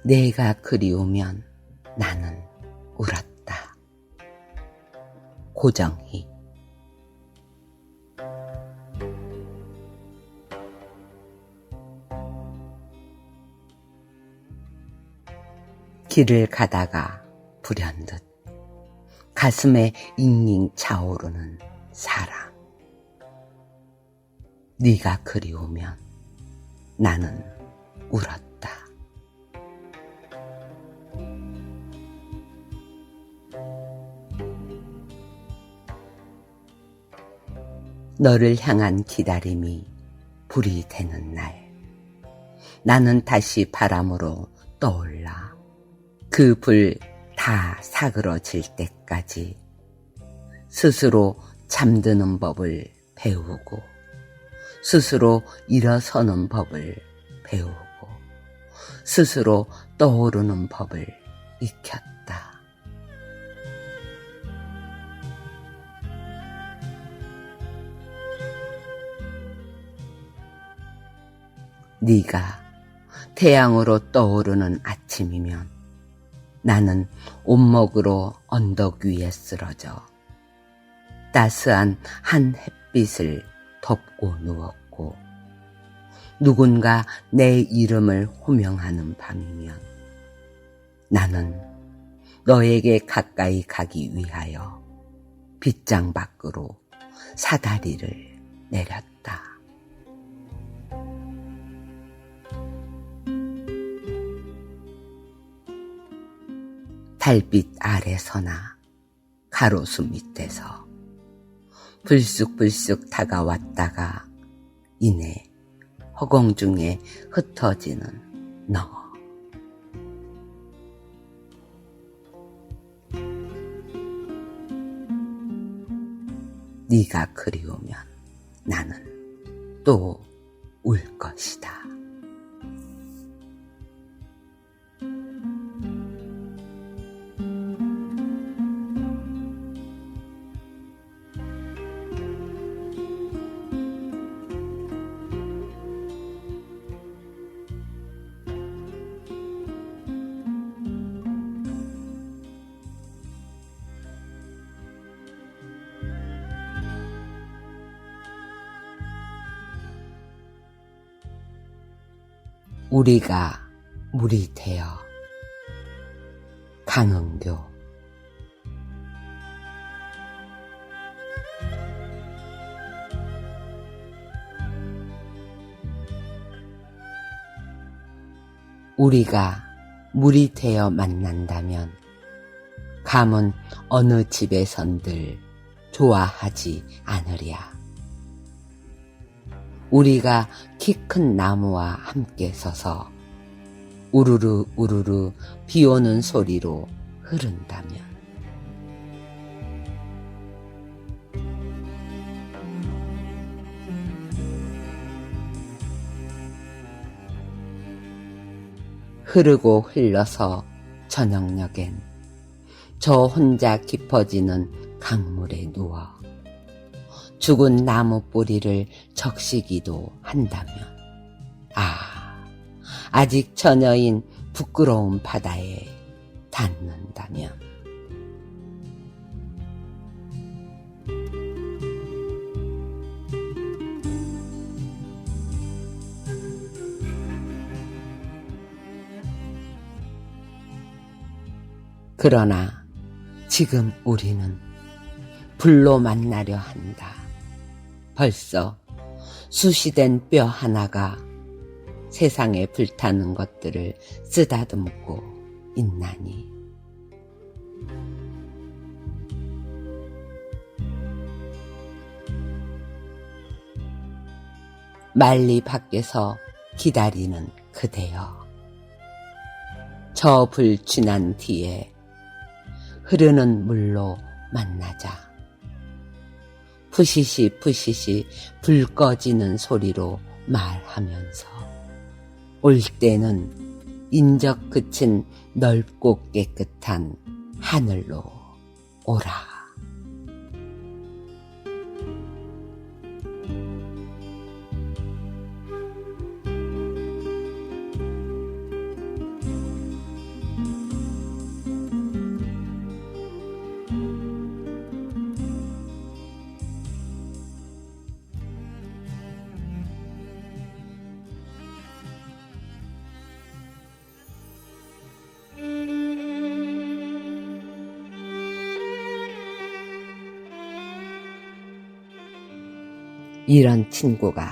내가 그리우면 나는 울었다. 고정희. 길을 가다가 불현듯 가슴에 잉잉 차오르는 사랑. 네가 그리우면 나는 울었다. 너를 향한 기다림이 불이 되는 날, 나는 다시 바람으로 떠올라 그 불 다 사그러질 때까지 스스로 잠드는 법을 배우고 스스로 일어서는 법을 배우고 스스로 떠오르는 법을 익혔다. 네가 태양으로 떠오르는 아침이면 나는 온목으로 언덕 위에 쓰러져 따스한 한 햇빛을 덮고 누웠고 누군가 내 이름을 호명하는 밤이면 나는 너에게 가까이 가기 위하여 빗장 밖으로 사다리를 내렸다. 달빛 아래서나 가로수 밑에서 불쑥불쑥 다가왔다가 이내 허공 중에 흩어지는 너. 네가 그리우면 나는 또 울 것이다. 우리가 물이 되어. 강은교. 우리가 물이 되어 만난다면 감은 어느 집에선들 좋아하지 않으랴. 우리가 키 큰 나무와 함께 서서 우르르 우르르 비오는 소리로 흐른다면 흐르고 흘러서 저녁녘엔 저 혼자 깊어지는 강물에 누워 죽은 나무 뿌리를 적시기도 한다면 아직 처녀인 부끄러운 바다에 닿는다면 그러나 지금 우리는 불로 만나려 한다. 벌써 수시된 뼈 하나가 세상에 불타는 것들을 쓰다듬고 있나니. 만리 밖에서 기다리는 그대여. 저 불 지난 뒤에 흐르는 물로 만나자. 푸시시 푸시시 불 꺼지는 소리로 말하면서 올 때는 인적 그친 넓고 깨끗한 하늘로 오라. 이런 친구가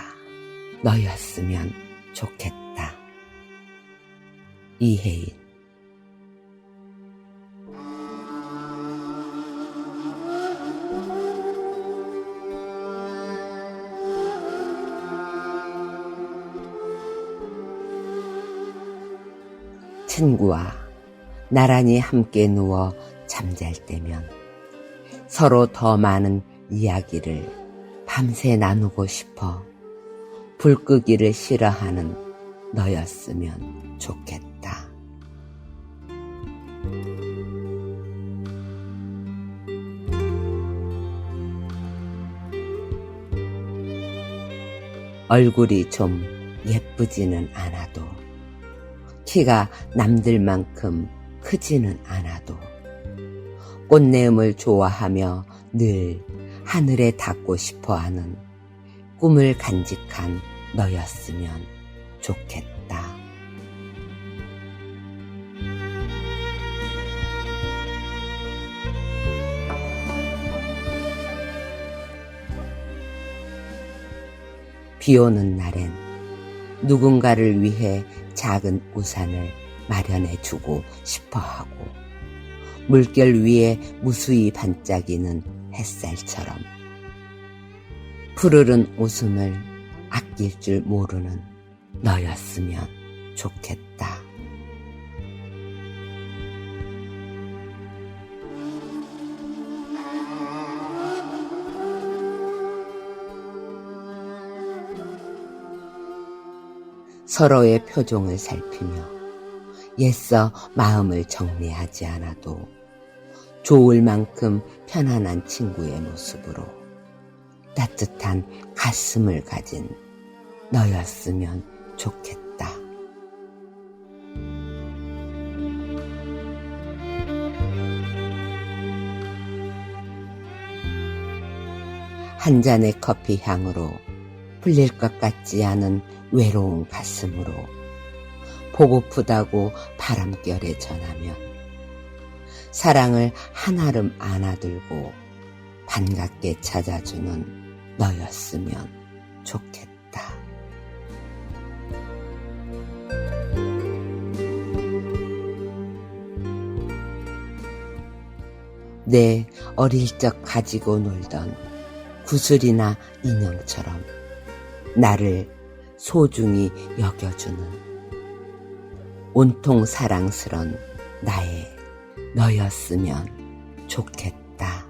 너였으면 좋겠다. 이혜인. 친구와 나란히 함께 누워 잠잘 때면 서로 더 많은 이야기를 밤새 나누고 싶어 불 끄기를 싫어하는 너였으면 좋겠다. 얼굴이 좀 예쁘지는 않아도 키가 남들만큼 크지는 않아도 꽃내음을 좋아하며 늘 하늘에 닿고 싶어하는 꿈을 간직한 너였으면 좋겠다. 비 오는 날엔 누군가를 위해 작은 우산을 마련해주고 싶어하고 물결 위에 무수히 반짝이는 햇살처럼 푸르른 웃음을 아낄 줄 모르는 너였으면 좋겠다. 서로의 표정을 살피며 애써 마음을 정리하지 않아도 좋을 만큼 편안한 친구의 모습으로 따뜻한 가슴을 가진 너였으면 좋겠다. 한 잔의 커피 향으로 풀릴 것 같지 않은 외로운 가슴으로 보고프다고 바람결에 전하면 사랑을 한아름 안아들고 반갑게 찾아주는 너였으면 좋겠다. 내 어릴 적 가지고 놀던 구슬이나 인형처럼 나를 소중히 여겨주는 온통 사랑스런 나의 너였으면 좋겠다.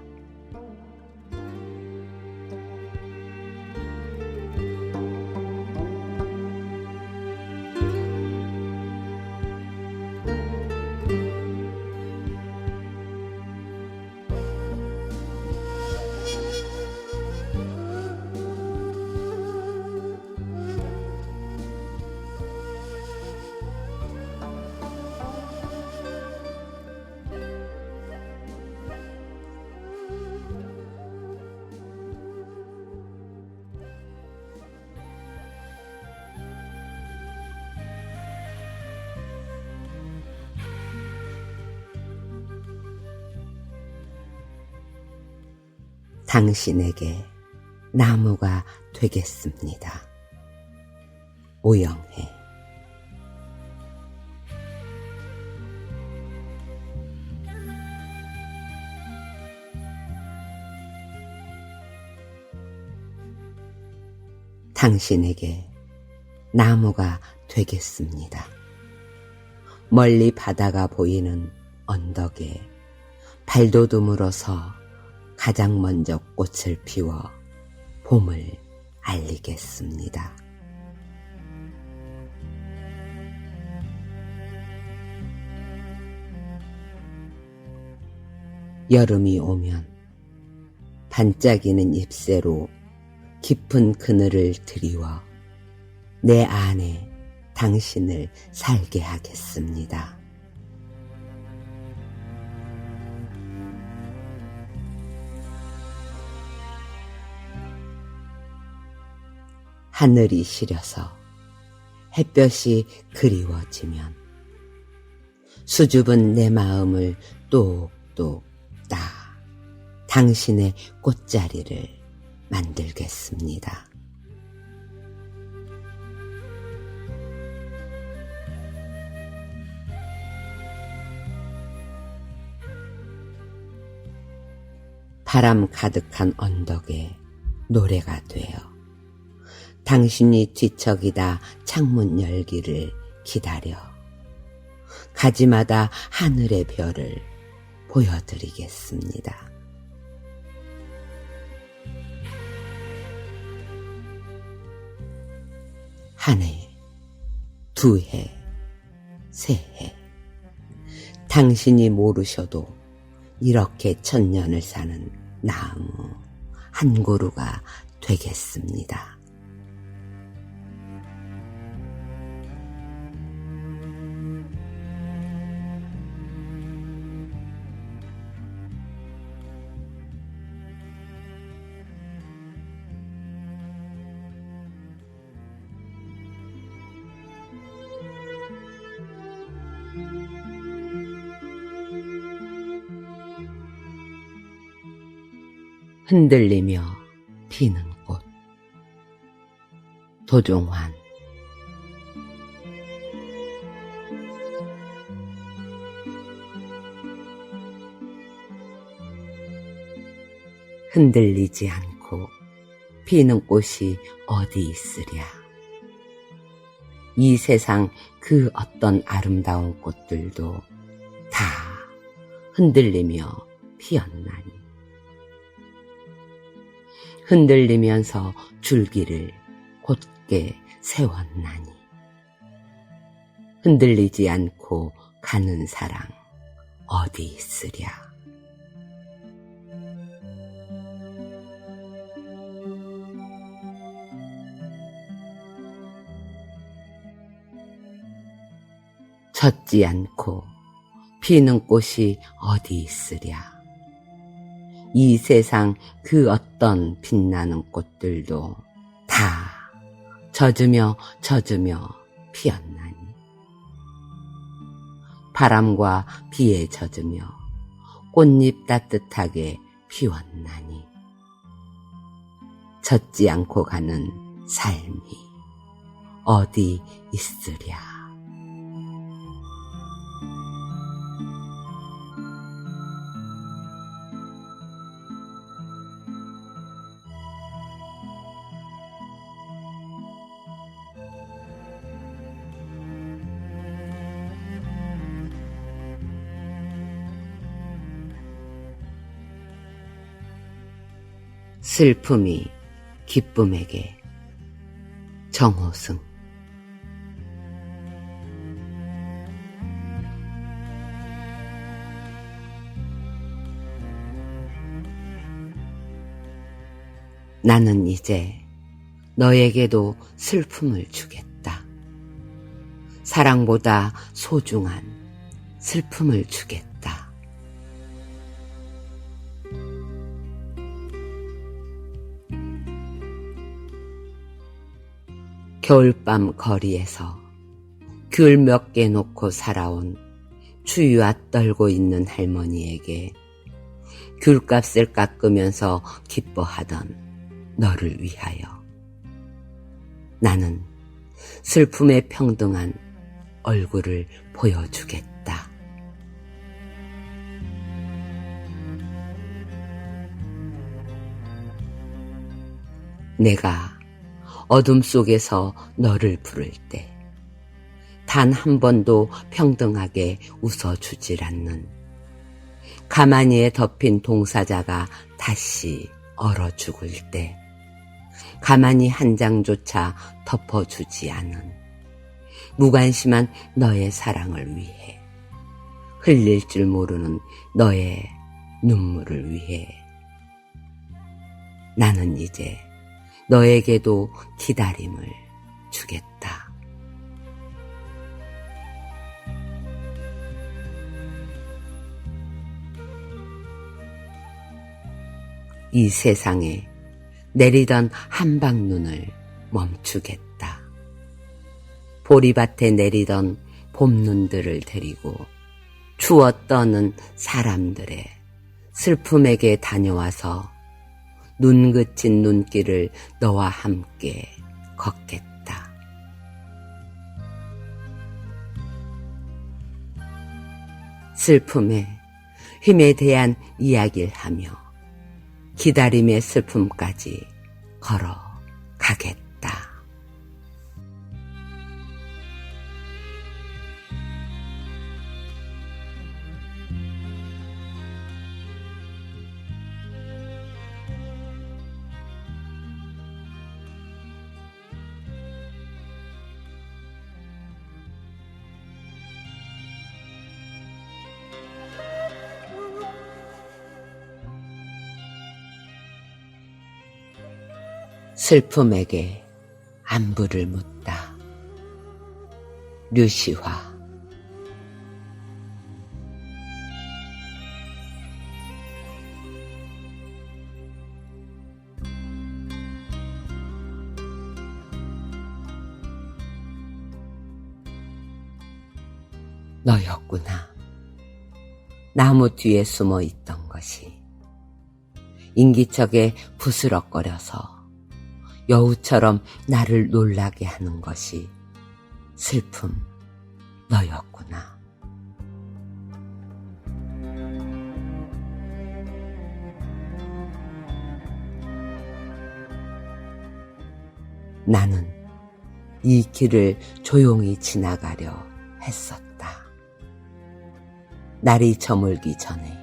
당신에게 나무가 되겠습니다. 오영애. 당신에게 나무가 되겠습니다. 멀리 바다가 보이는 언덕에 발돋움으로 서 가장 먼저 꽃을 피워 봄을 알리겠습니다. 여름이 오면 반짝이는 잎새로 깊은 그늘을 드리워 내 안에 당신을 살게 하겠습니다. 하늘이 시려서 햇볕이 그리워지면 수줍은 내 마음을 똑똑 따 당신의 꽃자리를 만들겠습니다. 바람 가득한 언덕에 노래가 되어 당신이 뒤척이다 창문 열기를 기다려 가지마다 하늘의 별을 보여드리겠습니다. 한 해, 두 해, 세 해. 당신이 모르셔도 이렇게 천년을 사는 나무 한 그루가 되겠습니다. 흔들리며 피는 꽃. 도종환. 흔들리지 않고 피는 꽃이 어디 있으랴. 이 세상 그 어떤 아름다운 꽃들도 다 흔들리며 피었나니. 흔들리면서 줄기를 곧게 세웠나니. 흔들리지 않고 가는 사랑 어디 있으랴. 젖지 않고 피는 꽃이 어디 있으랴. 이 세상 그 어떤 빛나는 꽃들도 다 젖으며 피었나니. 바람과 비에 젖으며 꽃잎 따뜻하게 피웠나니. 젖지 않고 가는 삶이 어디 있으랴. 슬픔이 기쁨에게. 정호승. 나는 이제 너에게도 슬픔을 주겠다. 사랑보다 소중한 슬픔을 주겠다. 겨울밤 거리에서 귤 몇 개 놓고 살아온 추위와 떨고 있는 할머니에게 귤값을 깎으면서 기뻐하던 너를 위하여 나는 슬픔에 평등한 얼굴을 보여주겠다. 내가 어둠 속에서 너를 부를 때 단 한 번도 평등하게 웃어주질 않는 가만히에 덮인 동사자가 다시 얼어 죽을 때 가만히 한 장조차 덮어주지 않은 무관심한 너의 사랑을 위해 흘릴 줄 모르는 너의 눈물을 위해 나는 이제 너에게도 기다림을 주겠다. 이 세상에 내리던 한방눈을 멈추겠다. 보리밭에 내리던 봄눈들을 데리고 추워 떠는 사람들의 슬픔에게 다녀와서 눈 그친 눈길을 너와 함께 걷겠다. 슬픔에 힘에 대한 이야기를 하며 기다림의 슬픔까지 걸어가겠다. 슬픔에게 안부를 묻다. 류시화. 너였구나. 나무 뒤에 숨어 있던 것이 인기척에 부스럭거려서 여우처럼 나를 놀라게 하는 것이 슬픔 너였구나. 나는 이 길을 조용히 지나가려 했었다. 날이 저물기 전에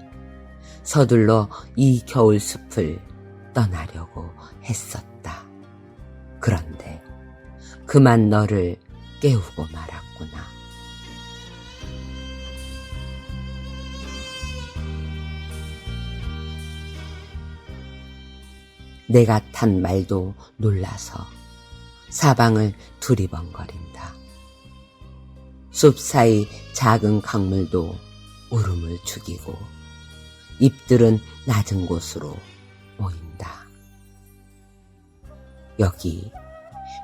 서둘러 이 겨울 숲을 떠나려고 했었다. 그런데 그만 너를 깨우고 말았구나. 내가 탄 말도 놀라서 사방을 두리번거린다. 숲 사이 작은 강물도 울음을 죽이고 잎들은 낮은 곳으로 모인다. 여기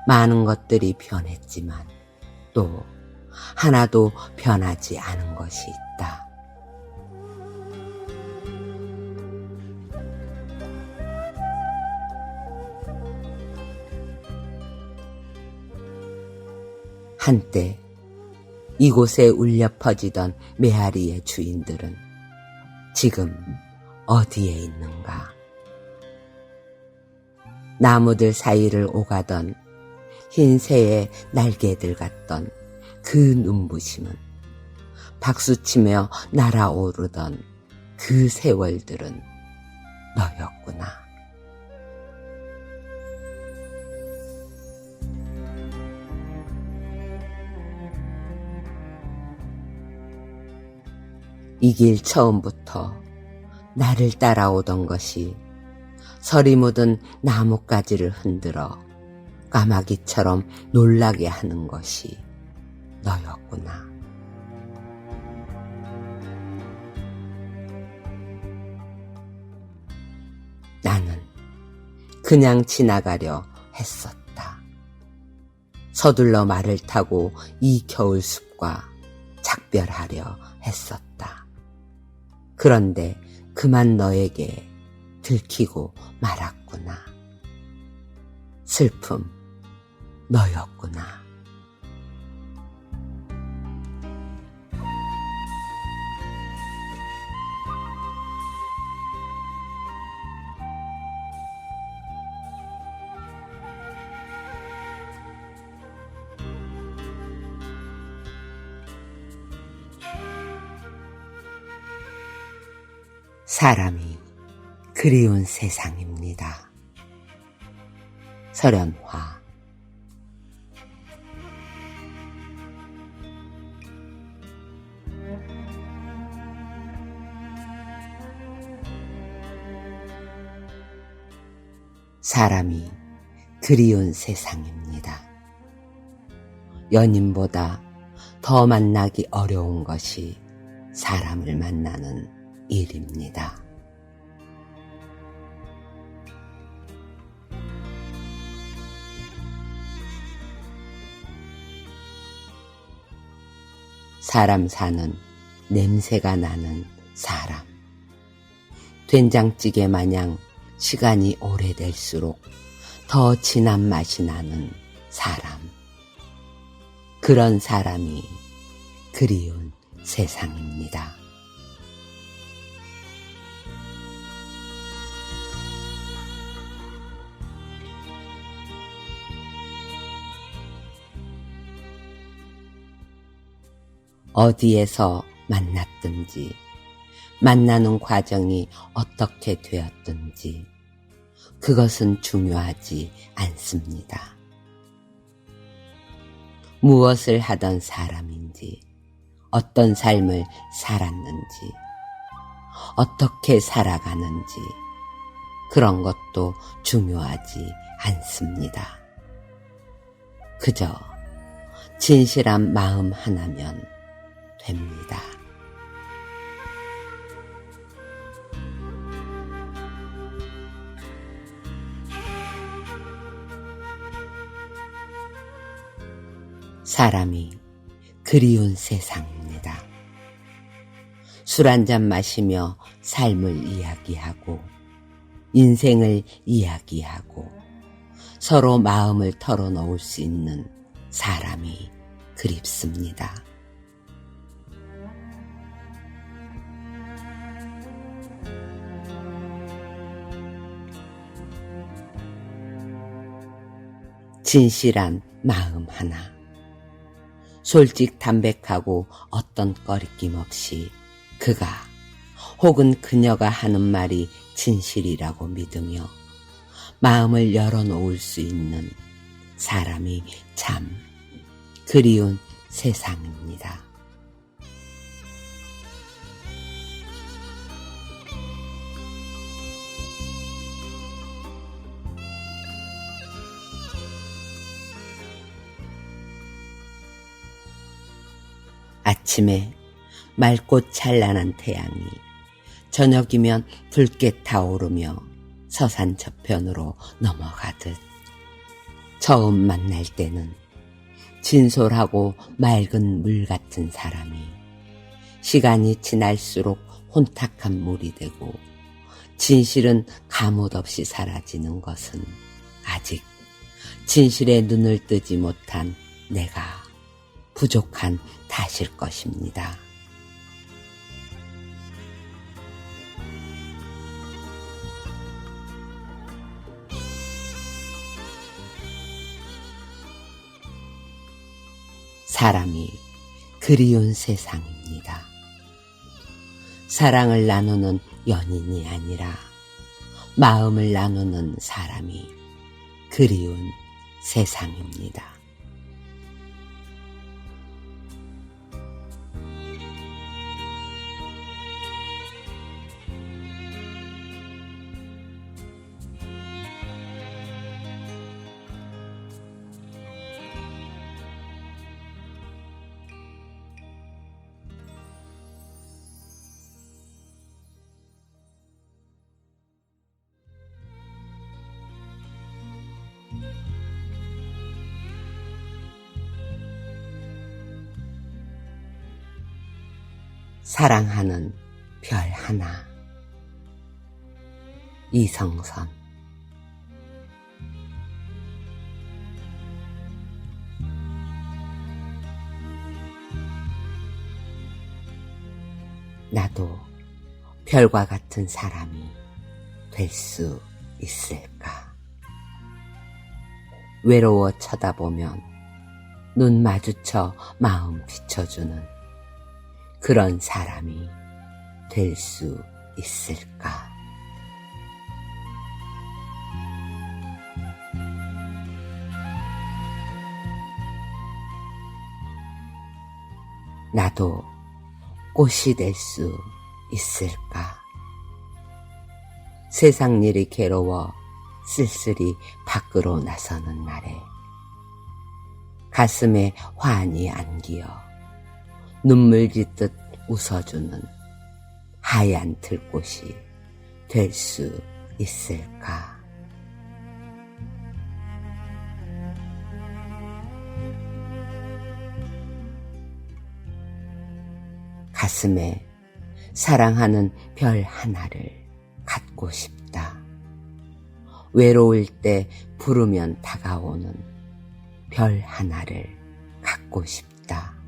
많은 것들이 변했지만 또 하나도 변하지 않은 것이 있다. 한때 이곳에 울려 퍼지던 메아리의 주인들은 지금 어디에 있는가? 나무들 사이를 오가던 흰 새의 날개들 같던 그 눈부심은 박수치며 날아오르던 그 세월들은 너였구나. 이 길 처음부터 나를 따라오던 것이 서리 묻은 나뭇가지를 흔들어 까마귀처럼 놀라게 하는 것이 너였구나. 나는 그냥 지나가려 했었다. 서둘러 말을 타고 이 겨울 숲과 작별하려 했었다. 그런데 그만 너에게 들키고 말았구나. 슬픔 너였구나. 사람이 그리운 세상입니다. 설현화. 사람이 그리운 세상입니다. 연인보다 더 만나기 어려운 것이 사람을 만나는 일입니다. 사람 사는 냄새가 나는 사람. 된장찌개 마냥 시간이 오래될수록 더 진한 맛이 나는 사람. 그런 사람이 그리운 세상입니다. 어디에서 만났든지, 만나는 과정이 어떻게 되었든지, 그것은 중요하지 않습니다. 무엇을 하던 사람인지, 어떤 삶을 살았는지, 어떻게 살아가는지, 그런 것도 중요하지 않습니다. 그저 진실한 마음 하나면 됩니다. 사람이 그리운 세상입니다. 술 한잔 마시며 삶을 이야기하고 인생을 이야기하고 서로 마음을 털어놓을 수 있는 사람이 그립습니다. 진실한 마음 하나, 솔직 담백하고 어떤 꺼리낌 없이 그가 혹은 그녀가 하는 말이 진실이라고 믿으며 마음을 열어놓을 수 있는 사람이 참 그리운 세상입니다. 아침에 맑고 찬란한 태양이 저녁이면 붉게 타오르며 서산 저편으로 넘어가듯 처음 만날 때는 진솔하고 맑은 물 같은 사람이 시간이 지날수록 혼탁한 물이 되고 진실은 가뭇 없이 사라지는 것은 아직 진실에 눈을 뜨지 못한 내가 부족한 탓일 것입니다. 사람이 그리운 세상입니다. 사랑을 나누는 연인이 아니라 마음을 나누는 사람이 그리운 세상입니다. 사랑하는 별 하나. 이성선. 나도 별과 같은 사람이 될 수 있을까? 외로워 쳐다보면 눈 마주쳐 마음 비춰주는 그런 사람이 될 수 있을까? 나도 꽃이 될 수 있을까? 세상 일이 괴로워 쓸쓸히 밖으로 나서는 날에 가슴에 환히 안기어 눈물 짓듯 웃어주는 하얀 들꽃이 될 수 있을까? 가슴에 사랑하는 별 하나를 갖고 싶다. 외로울 때 부르면 다가오는 별 하나를 갖고 싶다.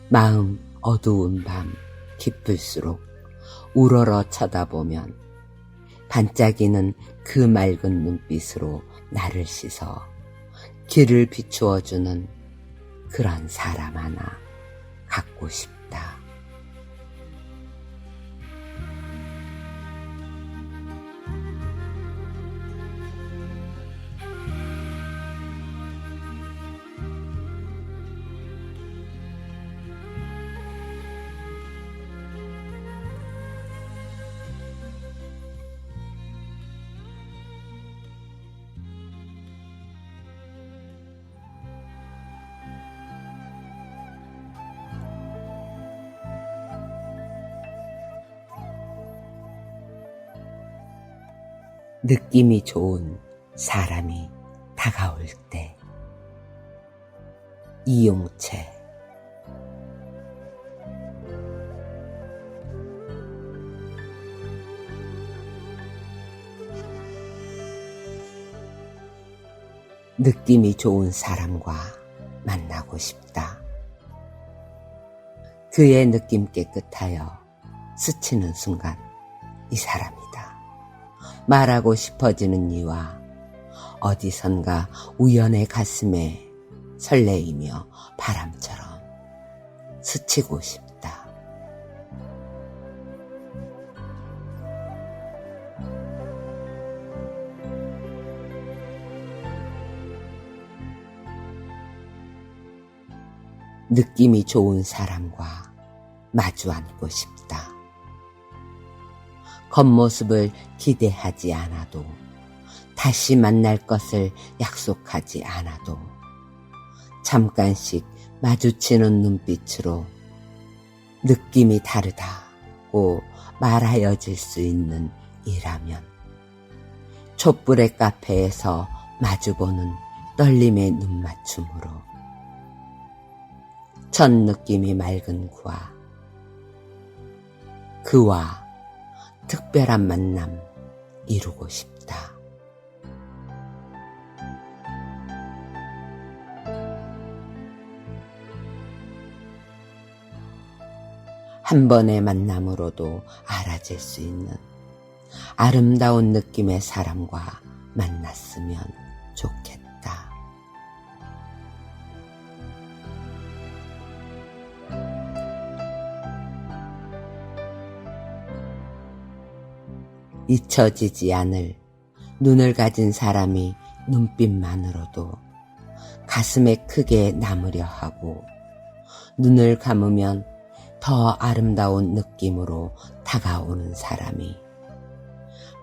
마음 어두운 밤 깊을수록 우러러 쳐다보면 반짝이는 그 맑은 눈빛으로 나를 씻어 길을 비추어주는 그런 사람 하나 갖고 싶다. 느낌이 좋은 사람이 다가올 때. 이용채. 느낌이 좋은 사람과 만나고 싶다. 그의 느낌 깨끗하여 스치는 순간 이 사람이다. 말하고 싶어지는 이와 어디선가 우연의 가슴에 설레이며 바람처럼 스치고 싶다. 느낌이 좋은 사람과 마주 앉고 싶다. 겉모습을 기대하지 않아도, 다시 만날 것을 약속하지 않아도, 잠깐씩 마주치는 눈빛으로 느낌이 다르다고 말하여질 수 있는 이라면, 촛불의 카페에서 마주보는 떨림의 눈맞춤으로 첫 느낌이 맑은 그와 특별한 만남 이루고 싶다. 한 번의 만남으로도 알아질 수 있는 아름다운 느낌의 사람과 만났으면 좋겠다. 잊혀지지 않을 눈을 가진 사람이 눈빛만으로도 가슴에 크게 남으려 하고, 눈을 감으면 더 아름다운 느낌으로 다가오는 사람이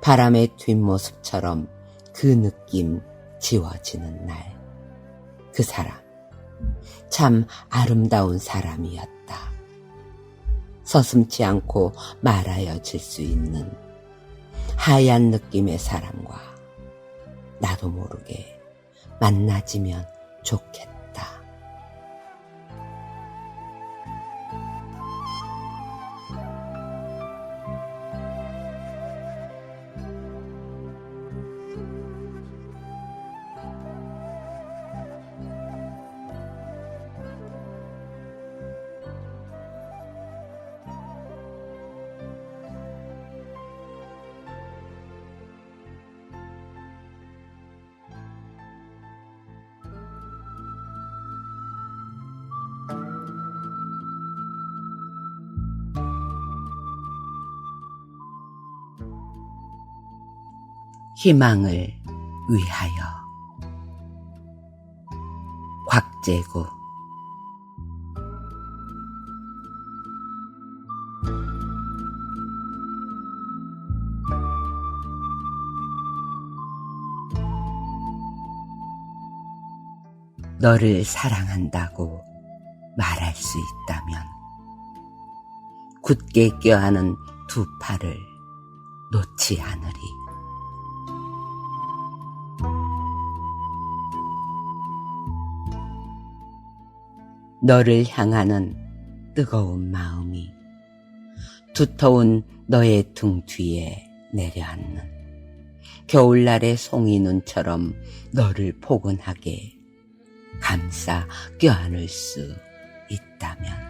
바람의 뒷모습처럼 그 느낌 지워지는 날, 그 사람 참 아름다운 사람이었다. 서슴지 않고 말하여질 수 있는 하얀 느낌의 사람과 나도 모르게 만나지면 좋겠다. 희망을 위하여. 곽재구. 너를 사랑한다고 말할 수 있다면 굳게 껴안은 두 팔을 놓지 않으리. 너를 향하는 뜨거운 마음이 두터운 너의 등 뒤에 내려앉는 겨울날의 송이 눈처럼 너를 포근하게 감싸 껴안을 수 있다면,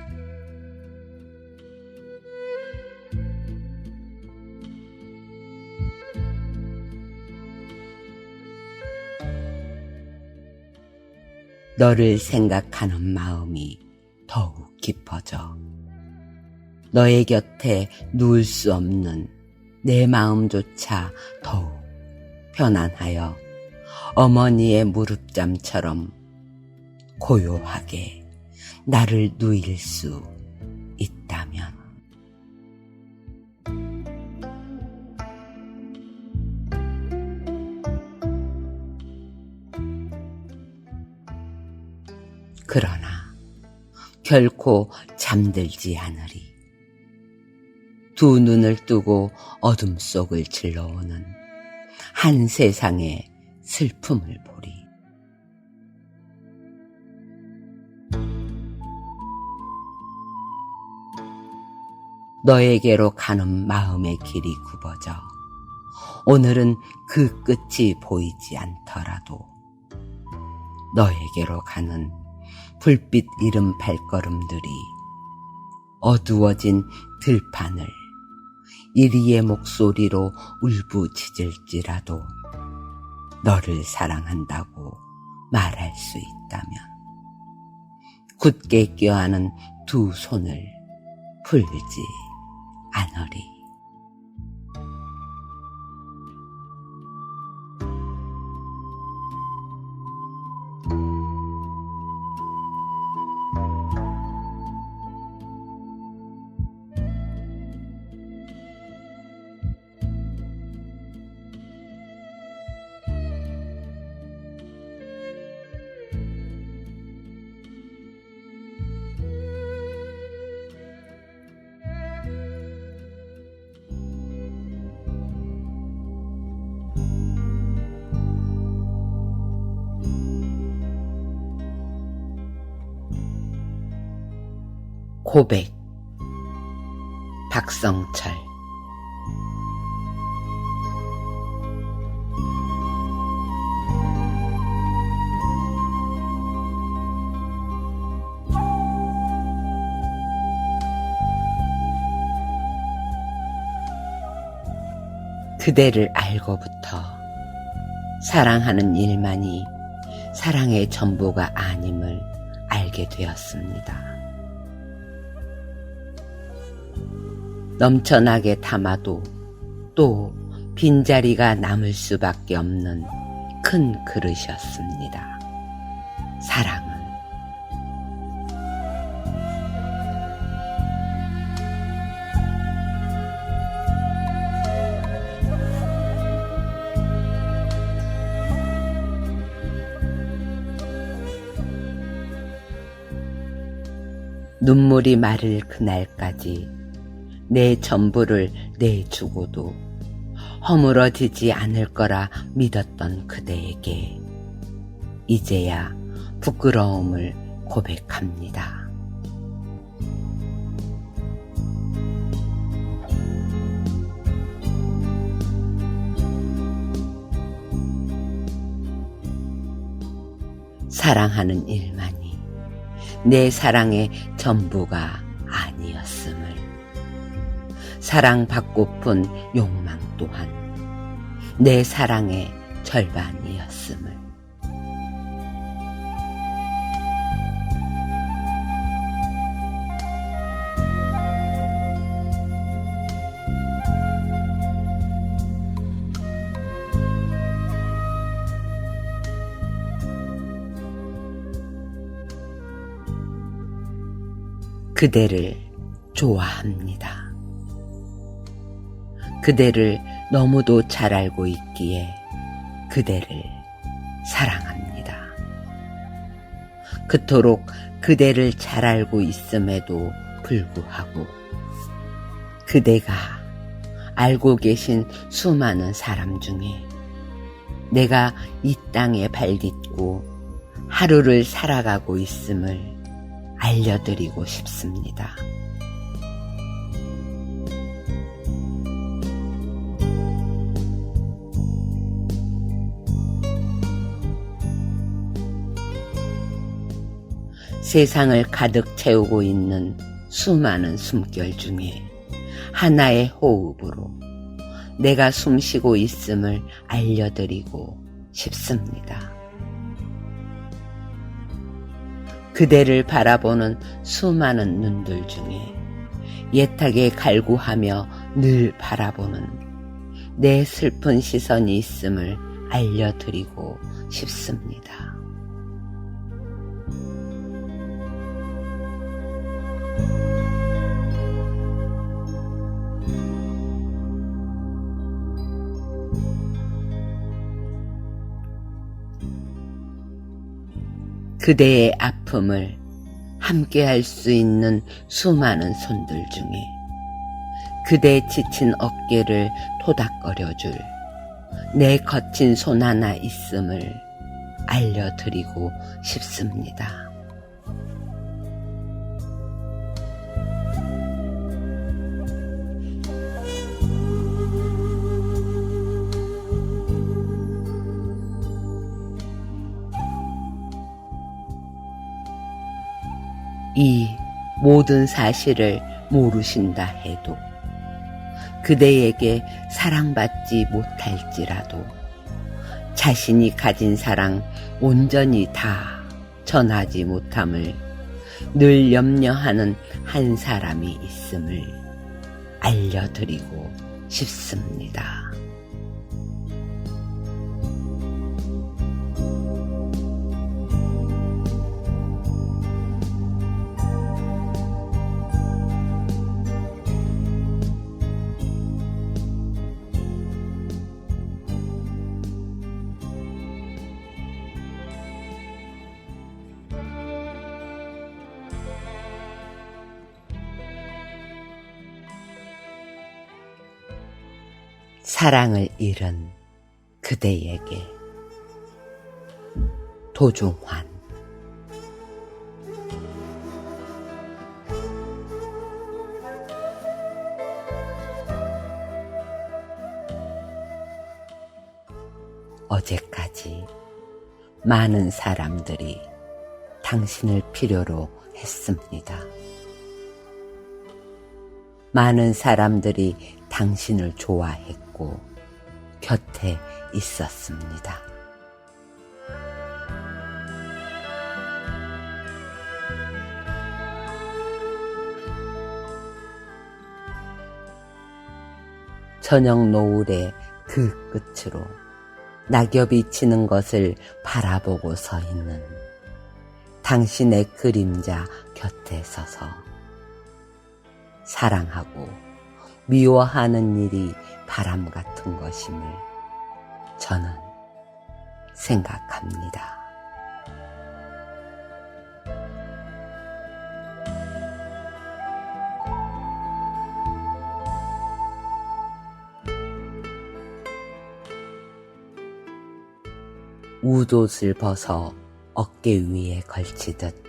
너를 생각하는 마음이 더욱 깊어져 너의 곁에 누울 수 없는 내 마음조차 더욱 편안하여 어머니의 무릎잠처럼 고요하게 나를 누일 수 있다면. 그러나 결코 잠들지 않으리. 두 눈을 뜨고 어둠 속을 질러오는 한 세상의 슬픔을 보리. 너에게로 가는 마음의 길이 굽어져 오늘은 그 끝이 보이지 않더라도 너에게로 가는 불빛 이른 발걸음들이 어두워진 들판을 이리의 목소리로 울부짖을지라도 너를 사랑한다고 말할 수 있다면 굳게 껴안은 두 손을 풀지 않으리. 고백 박성철. 그대를 알고부터 사랑하는 일만이 사랑의 전부가 아님을 알게 되었습니다. 넘쳐나게 담아도 또 빈자리가 남을 수밖에 없는 큰 그릇이었습니다. 사랑은. 눈물이 마를 그날까지 내 전부를 내주고도 허물어지지 않을 거라 믿었던 그대에게 이제야 부끄러움을 고백합니다. 사랑하는 일만이 내 사랑의 전부가 아니었음을, 사랑받고픈 욕망 또한 내 사랑의 절반이었음을. 그대를 좋아합니다. 그대를 너무도 잘 알고 있기에 그대를 사랑합니다. 그토록 그대를 잘 알고 있음에도 불구하고 그대가 알고 계신 수많은 사람 중에 내가 이 땅에 발딛고 하루를 살아가고 있음을 알려드리고 싶습니다. 세상을 가득 채우고 있는 수많은 숨결 중에 하나의 호흡으로 내가 숨쉬고 있음을 알려드리고 싶습니다. 그대를 바라보는 수많은 눈들 중에 애타게 갈구하며 늘 바라보는 내 슬픈 시선이 있음을 알려드리고 싶습니다. 그대의 아픔을 함께 할 수 있는 수많은 손들 중에 그대의 지친 어깨를 토닥거려줄 내 거친 손 하나 있음을 알려드리고 싶습니다. 이 모든 사실을 모르신다 해도 그대에게 사랑받지 못할지라도 자신이 가진 사랑 온전히 다 전하지 못함을 늘 염려하는 한 사람이 있음을 알려드리고 싶습니다. 사랑을 잃은 그대에게 도중환. 어제까지 많은 사람들이 당신을 필요로 했습니다. 많은 사람들이 당신을 좋아했고 곁에 있었습니다. 저녁 노을의 그 끝으로 낙엽이 지는 것을 바라보고 서 있는 당신의 그림자 곁에 서서 사랑하고 미워하는 일이 바람 같은 것임을 저는 생각합니다. 웃옷을 벗어 어깨 위에 걸치듯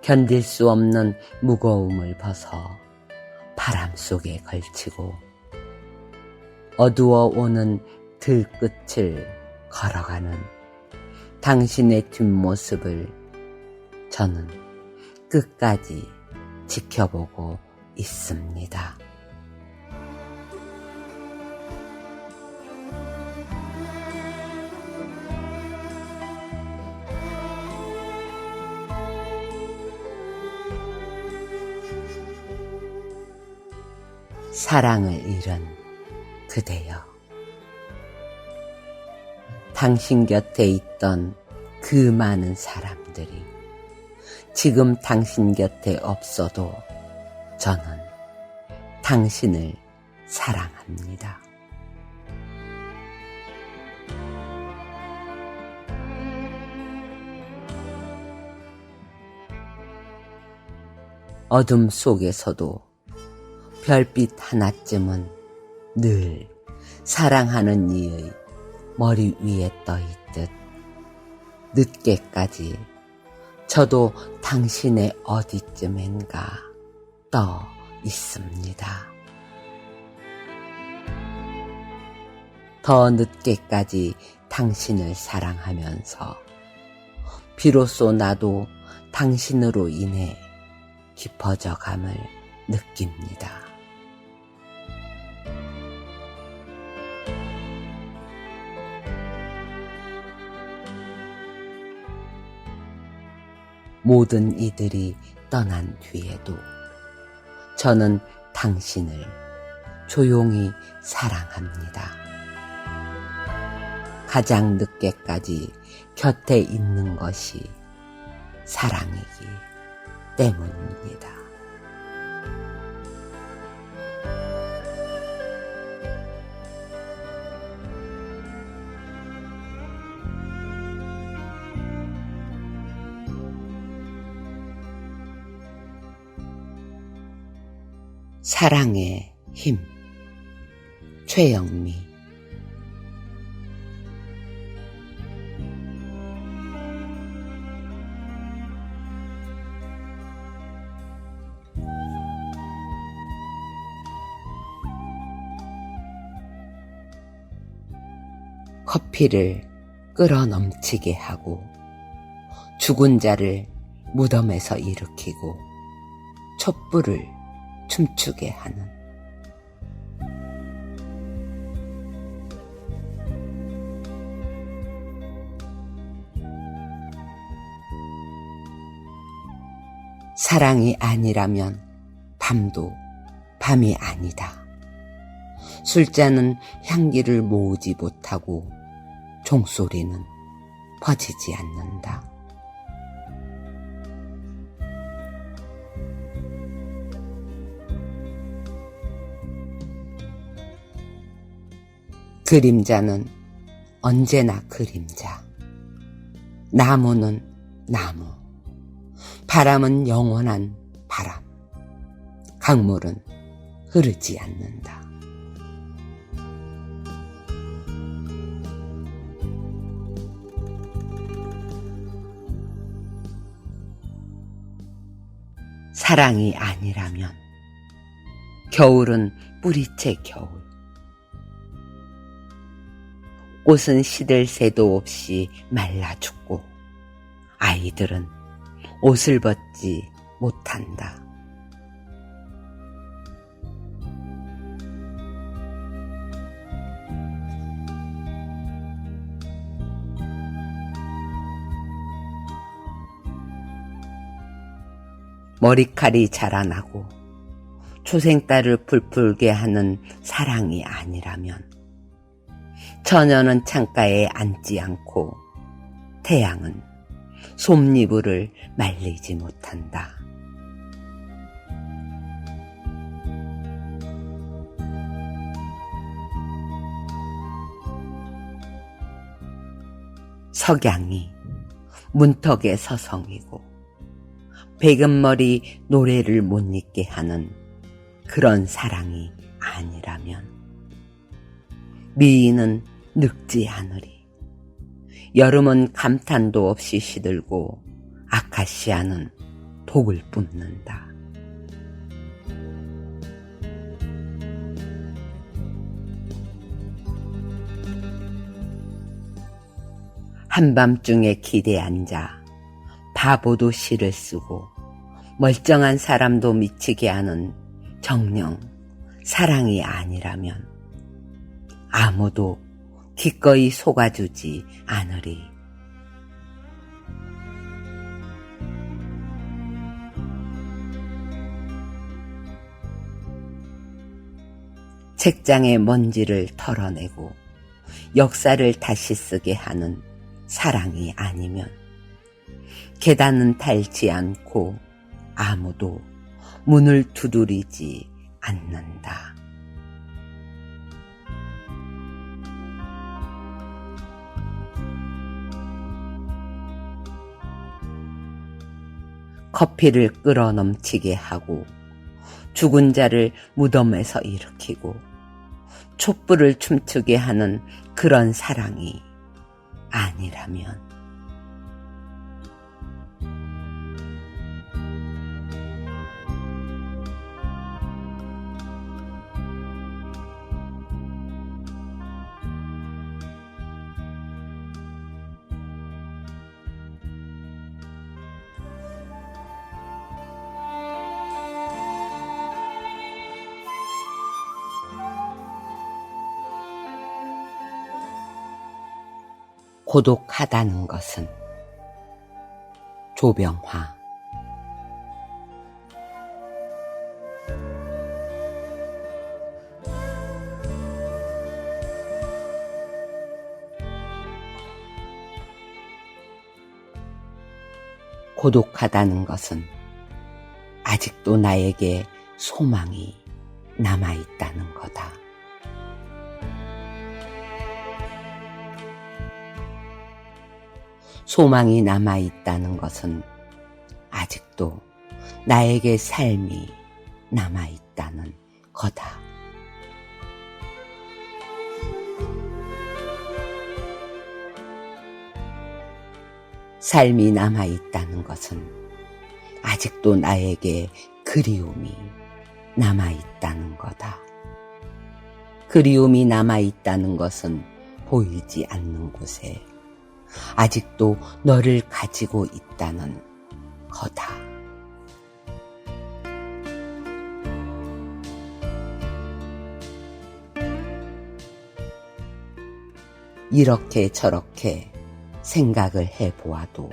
견딜 수 없는 무거움을 벗어 바람 속에 걸치고 어두워 오는 들끝을 걸어가는 당신의 뒷모습을 저는 끝까지 지켜보고 있습니다. 사랑을 잃은 그대여, 당신 곁에 있던 그 많은 사람들이 지금 당신 곁에 없어도 저는 당신을 사랑합니다. 어둠 속에서도 별빛 하나쯤은 늘 사랑하는 이의 머리 위에 떠 있듯 늦게까지 저도 당신의 어디쯤엔가 떠 있습니다. 더 늦게까지 당신을 사랑하면서 비로소 나도 당신으로 인해 깊어져감을 느낍니다. 모든 이들이 떠난 뒤에도 저는 당신을 조용히 사랑합니다. 가장 늦게까지 곁에 있는 것이 사랑이기 때문입니다. 사랑의 힘, 최영미. 커피를 끓어 넘치게 하고 죽은 자를 무덤에서 일으키고 촛불을 춤추게 하는 사랑이 아니라면 밤도 밤이 아니다. 술잔은 향기를 모으지 못하고 종소리는 퍼지지 않는다. 그림자는 언제나 그림자. 나무는 나무. 바람은 영원한 바람. 강물은 흐르지 않는다. 사랑이 아니라면 겨울은 뿌리채 겨울. 꽃은 시들 새도 없이 말라 죽고 아이들은 옷을 벗지 못한다. 머리칼이 자라나고 초생딸을 불풀게 하는 사랑이 아니라면 처녀는 창가에 앉지 않고 태양은 솜니부를 말리지 못한다. 석양이 문턱에 서성이고 백은머리 노래를 못 잊게 하는 그런 사랑이 아니라면 미인은 늙지 않으리. 여름은 감탄도 없이 시들고 아카시아는 독을 뿜는다. 한밤중에 기대에 앉아 바보도 시를 쓰고 멀쩡한 사람도 미치게 하는 정녕 사랑이 아니라면 아무도 기꺼이 속아주지 않으리. 책장의 먼지를 털어내고 역사를 다시 쓰게 하는 사랑이 아니면 계단은 닳지 않고 아무도 문을 두드리지 않는다. 커피를 끓어 넘치게 하고 죽은 자를 무덤에서 일으키고 촛불을 춤추게 하는 그런 사랑이 아니라면 고독하다는 것은 조병화 고독하다는 것은 아직도 나에게 소망이 남아있다는 거다. 소망이 남아있다는 것은 아직도 나에게 삶이 남아있다는 거다. 삶이 남아있다는 것은 아직도 나에게 그리움이 남아있다는 거다. 그리움이 남아있다는 것은 보이지 않는 곳에 아직도 너를 가지고 있다는 거다. 이렇게 저렇게 생각을 해보아도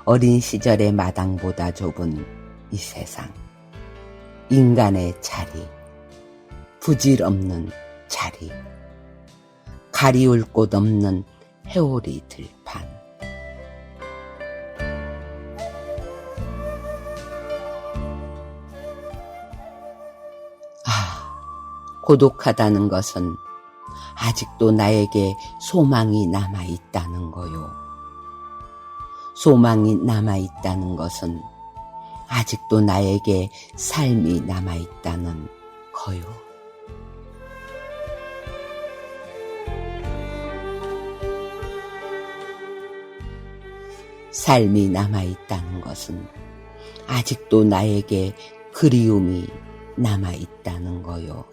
어린 시절의 마당보다 좁은 이 세상, 인간의 자리, 부질없는 자리, 가리울 곳 없는 회오리 들판. 고독하다는 것은 아직도 나에게 소망이 남아있다는 거요. 소망이 남아있다는 것은 아직도 나에게 삶이 남아있다는 거요. 삶이 남아있다는 것은 아직도 나에게 그리움이 남아있다는 거요.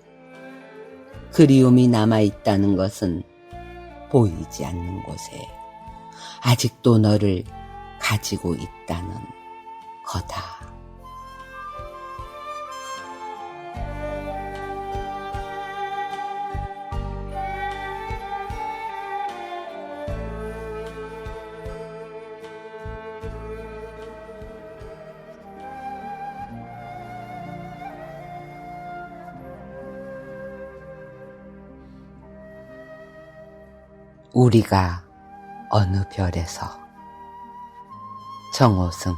그리움이 남아있다는 것은 보이지 않는 곳에 아직도 너를 가지고 있다는 거다. 우리가 어느 별에서. 정호승.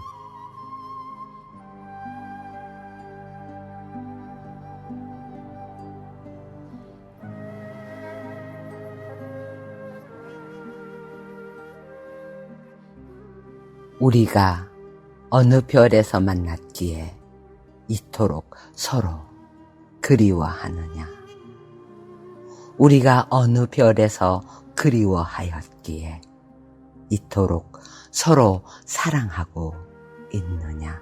우리가 어느 별에서 만났기에 이토록 서로 그리워하느냐. 우리가 어느 별에서 그리워하였기에 이토록 서로 사랑하고 있느냐.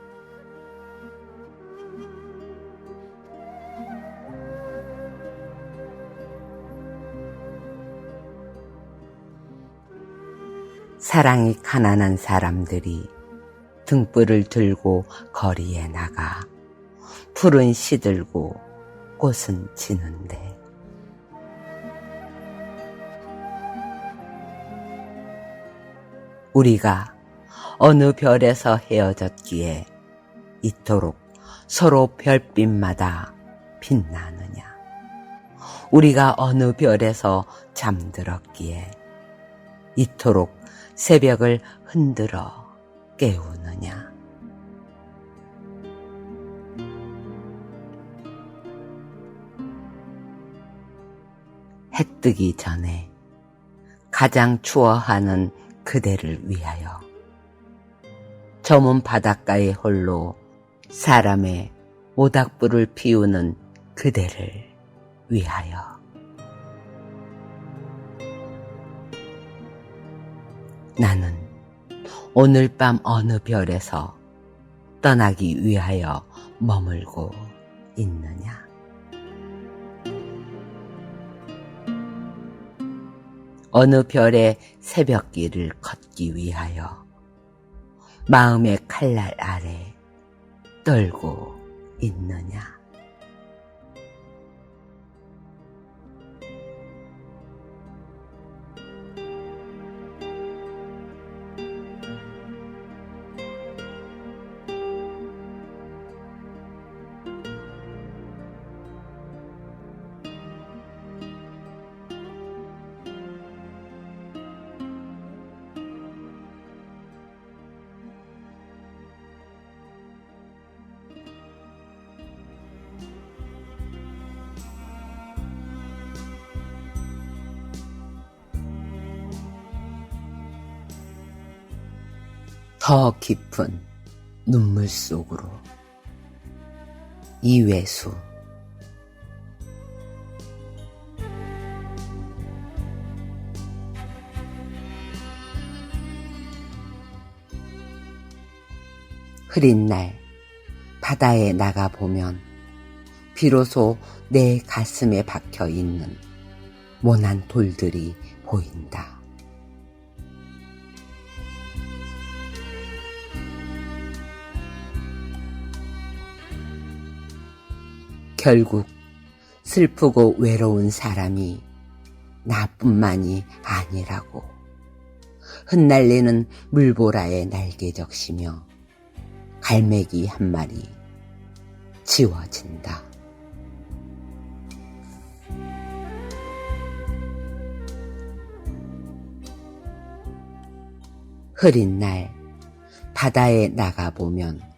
사랑이 가난한 사람들이 등불을 들고 거리에 나가 풀은 시들고 꽃은 지는데 우리가 어느 별에서 헤어졌기에 이토록 서로 별빛마다 빛나느냐. 우리가 어느 별에서 잠들었기에 이토록 새벽을 흔들어 깨우느냐. 해 뜨기 전에 가장 추워하는 그대를 위하여 저문 바닷가에 홀로 사람의 모닥불을 피우는 그대를 위하여 나는 오늘 밤 어느 별에서 떠나기 위하여 머물고 있느냐. 어느 별의 새벽길을 걷기 위하여 마음의 칼날 아래 떨고 있느냐. 더 깊은 눈물 속으로. 이외수. 흐린 날 바다에 나가보면 비로소 내 가슴에 박혀 있는 모난 돌들이 보인다. 결국 슬프고 외로운 사람이 나뿐만이 아니라고 흩날리는 물보라에 날개 적시며 갈매기 한 마리 지워진다. 흐린 날 바다에 나가보면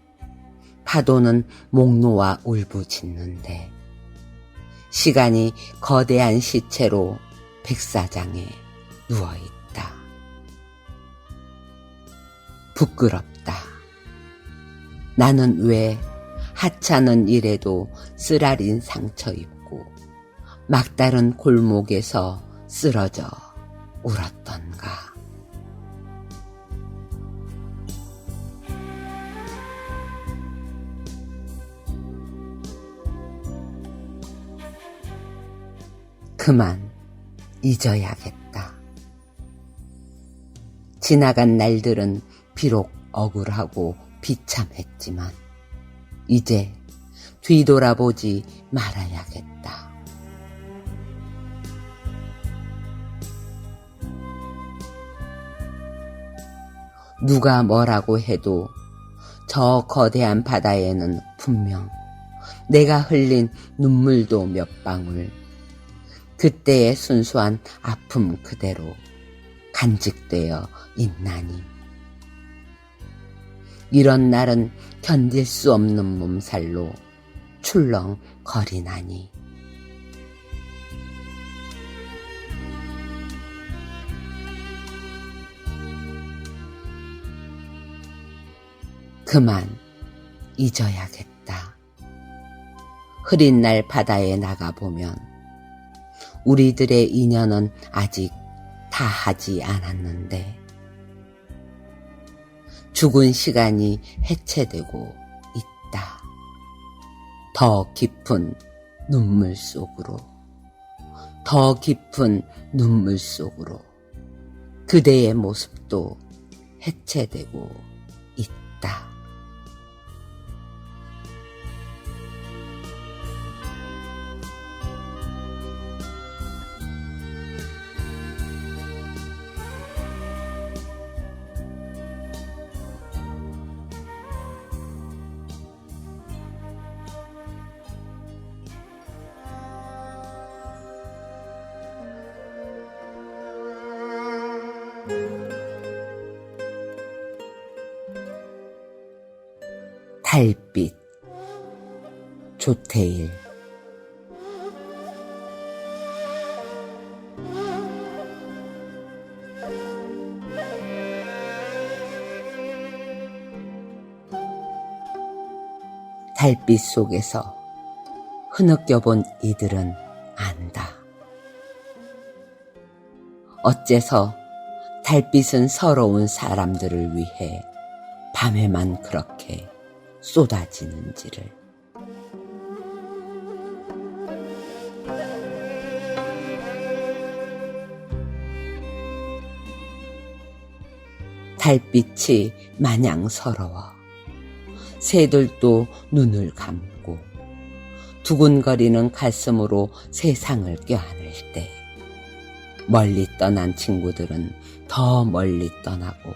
파도는 목놓아 울부짖는데 시간이 거대한 시체로 백사장에 누워있다. 부끄럽다. 나는 왜 하찮은 일에도 쓰라린 상처 입고 막다른 골목에서 쓰러져 울었던가. 그만 잊어야겠다. 지나간 날들은 비록 억울하고 비참했지만 이제 뒤돌아보지 말아야겠다. 누가 뭐라고 해도 저 거대한 바다에는 분명 내가 흘린 눈물도 몇 방울, 그때의 순수한 아픔 그대로 간직되어 있나니. 이런 날은 견딜 수 없는 몸살로 출렁거리나니. 그만 잊어야겠다. 흐린 날 바다에 나가보면 우리들의 인연은 아직 다하지 않았는데 죽은 시간이 해체되고 있다. 더 깊은 눈물 속으로, 더 깊은 눈물 속으로 그대의 모습도 해체되고 있다. 달빛. 조태일. 달빛 속에서 흐느껴본 이들은 안다. 어째서 달빛은 서러운 사람들을 위해 밤에만 그렇게 쏟아지는지를. 달빛이 마냥 서러워 새들도 눈을 감고 두근거리는 가슴으로 세상을 껴안을 때 멀리 떠난 친구들은 더 멀리 떠나고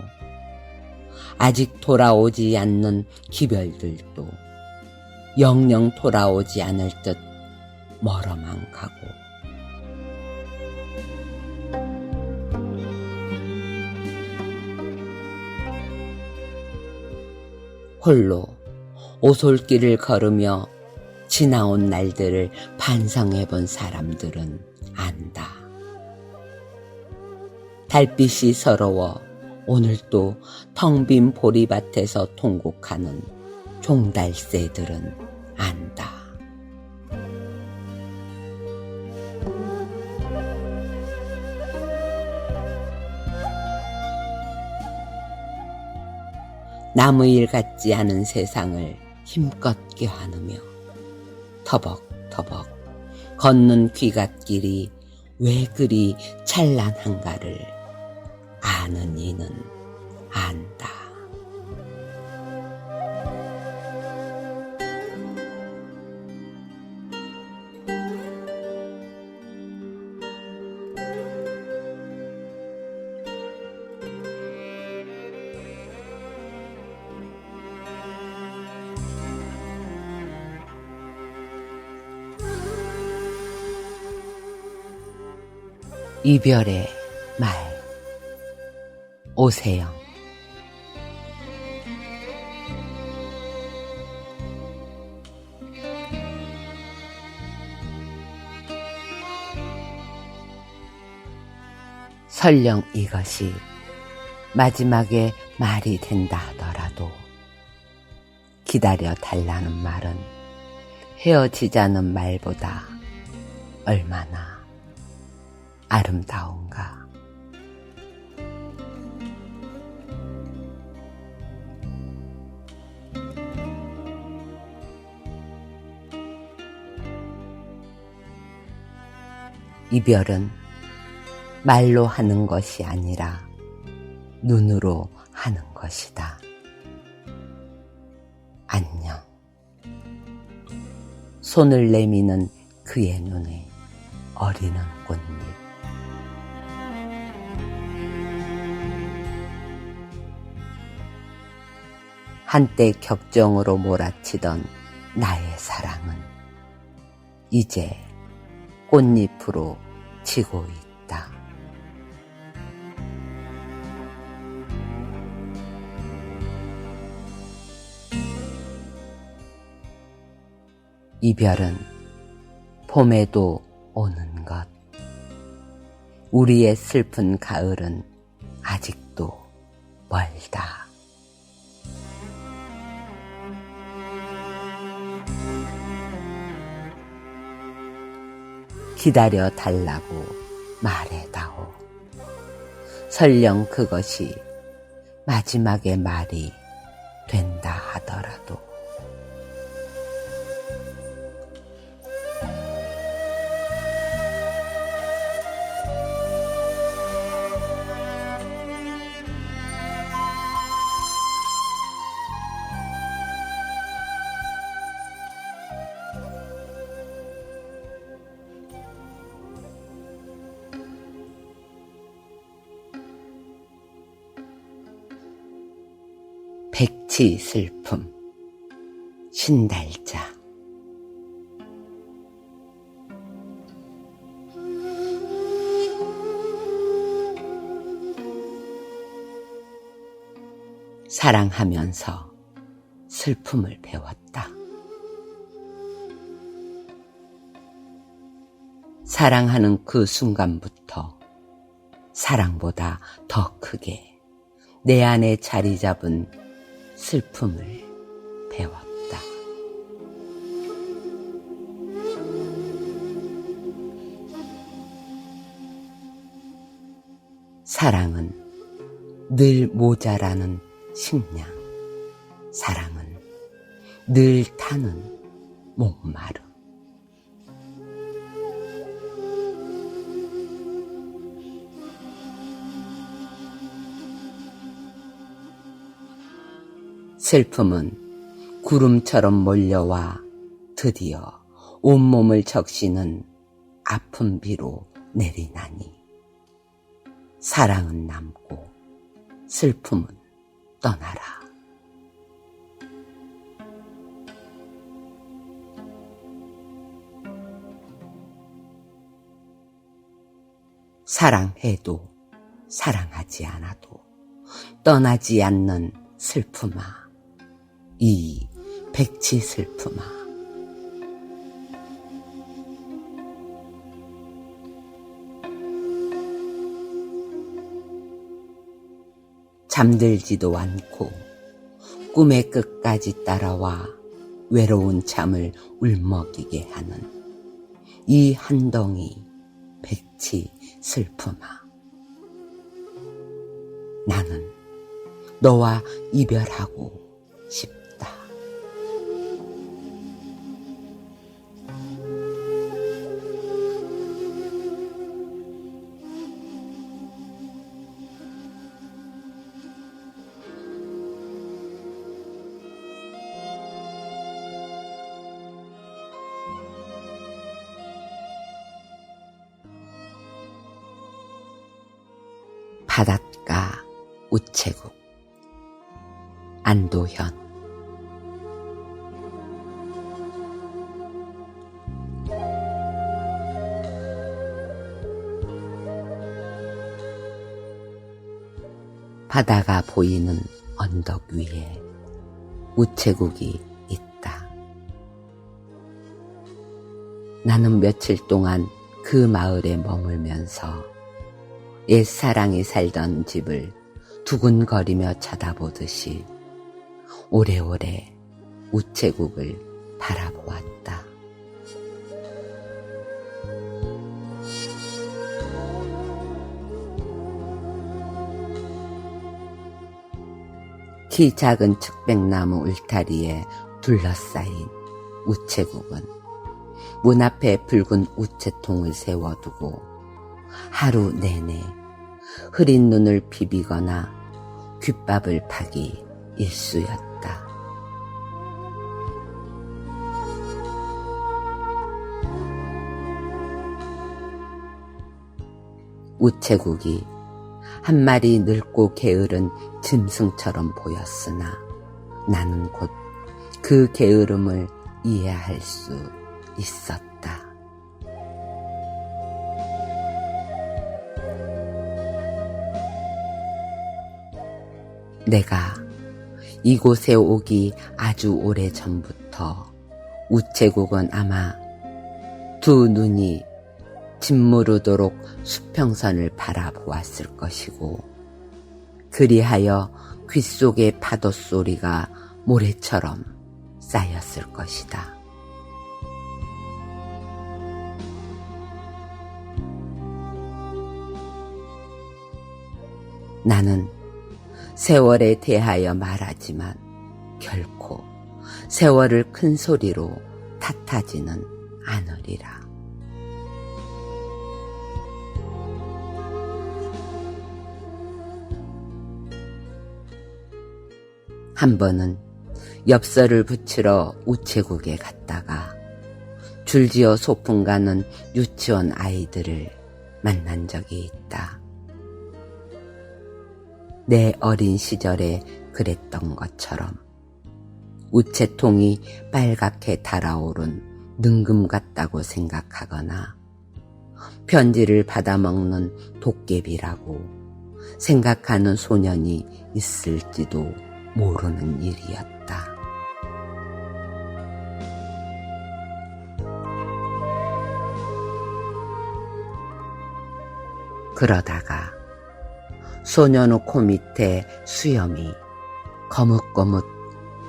아직 돌아오지 않는 기별들도 영영 돌아오지 않을 듯 멀어만 가고. 홀로 오솔길을 걸으며 지나온 날들을 반성해본 사람들은 안다. 달빛이 서러워 오늘도 텅 빈 보리밭에서 통곡하는 종달새들은 안다. 남의 일 같지 않은 세상을 힘껏 껴안으며 터벅터벅 걷는 귀갓길이 왜 그리 찬란한가를 아는 이는 안다. 이별의 말. 오세영. 설령 이것이 마지막에 말이 된다 하더라도 기다려 달라는 말은 헤어지자는 말보다 얼마나 아름다운가. 이별은 말로 하는 것이 아니라 눈으로 하는 것이다. 안녕. 손을 내미는 그의 눈에 어리는 꽃잎. 한때 격정으로 몰아치던 나의 사랑은 이제 꽃잎으로 지고 있다. 이별은 봄에도 오는 것. 우리의 슬픈 가을은 아직도 멀다. 기다려 달라고 말해다오. 설령 그것이 마지막의 말이 된다 하더라도. 백치 슬픔. 신달자. 사랑하면서 슬픔을 배웠다. 사랑하는 그 순간부터 사랑보다 더 크게 내 안에 자리 잡은 슬픔을 배웠다. 사랑은 늘 모자라는 식량. 사랑은 늘 타는 목마름. 슬픔은 구름처럼 몰려와 드디어 온몸을 적시는 아픈 비로 내리나니 사랑은 남고 슬픔은 떠나라. 사랑해도 사랑하지 않아도 떠나지 않는 슬픔아. 이 백치 슬픔아. 잠들지도 않고 꿈의 끝까지 따라와 외로운 잠을 울먹이게 하는 이 한덩이 백치 슬픔아. 나는 너와 이별하고 싶다. 바닷가 우체국. 안도현. 바다가 보이는 언덕 위에 우체국이 있다. 나는 며칠 동안 그 마을에 머물면서 옛사랑이 살던 집을 두근거리며 쳐다보듯이 오래오래 우체국을 바라보았다. 키 작은 측백나무 울타리에 둘러싸인 우체국은 문 앞에 붉은 우체통을 세워두고 하루 내내 흐린 눈을 비비거나 귓밥을 파기 일쑤였다. 우체국이 한 마리 늙고 게으른 짐승처럼 보였으나 나는 곧 그 게으름을 이해할 수 있었다. 내가 이곳에 오기 아주 오래 전부터 우체국은 아마 두 눈이 짓무르도록 수평선을 바라보았을 것이고, 그리하여 귓속의 파도 소리가 모래처럼 쌓였을 것이다. 나는 세월에 대하여 말하지만 결코 세월을 큰 소리로 탓하지는 않으리라. 한 번은 엽서를 붙이러 우체국에 갔다가 줄지어 소풍 가는 유치원 아이들을 만난 적이 있다. 내 어린 시절에 그랬던 것처럼 우체통이 빨갛게 달아오른 능금 같다고 생각하거나 편지를 받아먹는 도깨비라고 생각하는 소년이 있을지도 모르는 일이었다. 그러다가 소년의 코 밑에 수염이 거뭇거뭇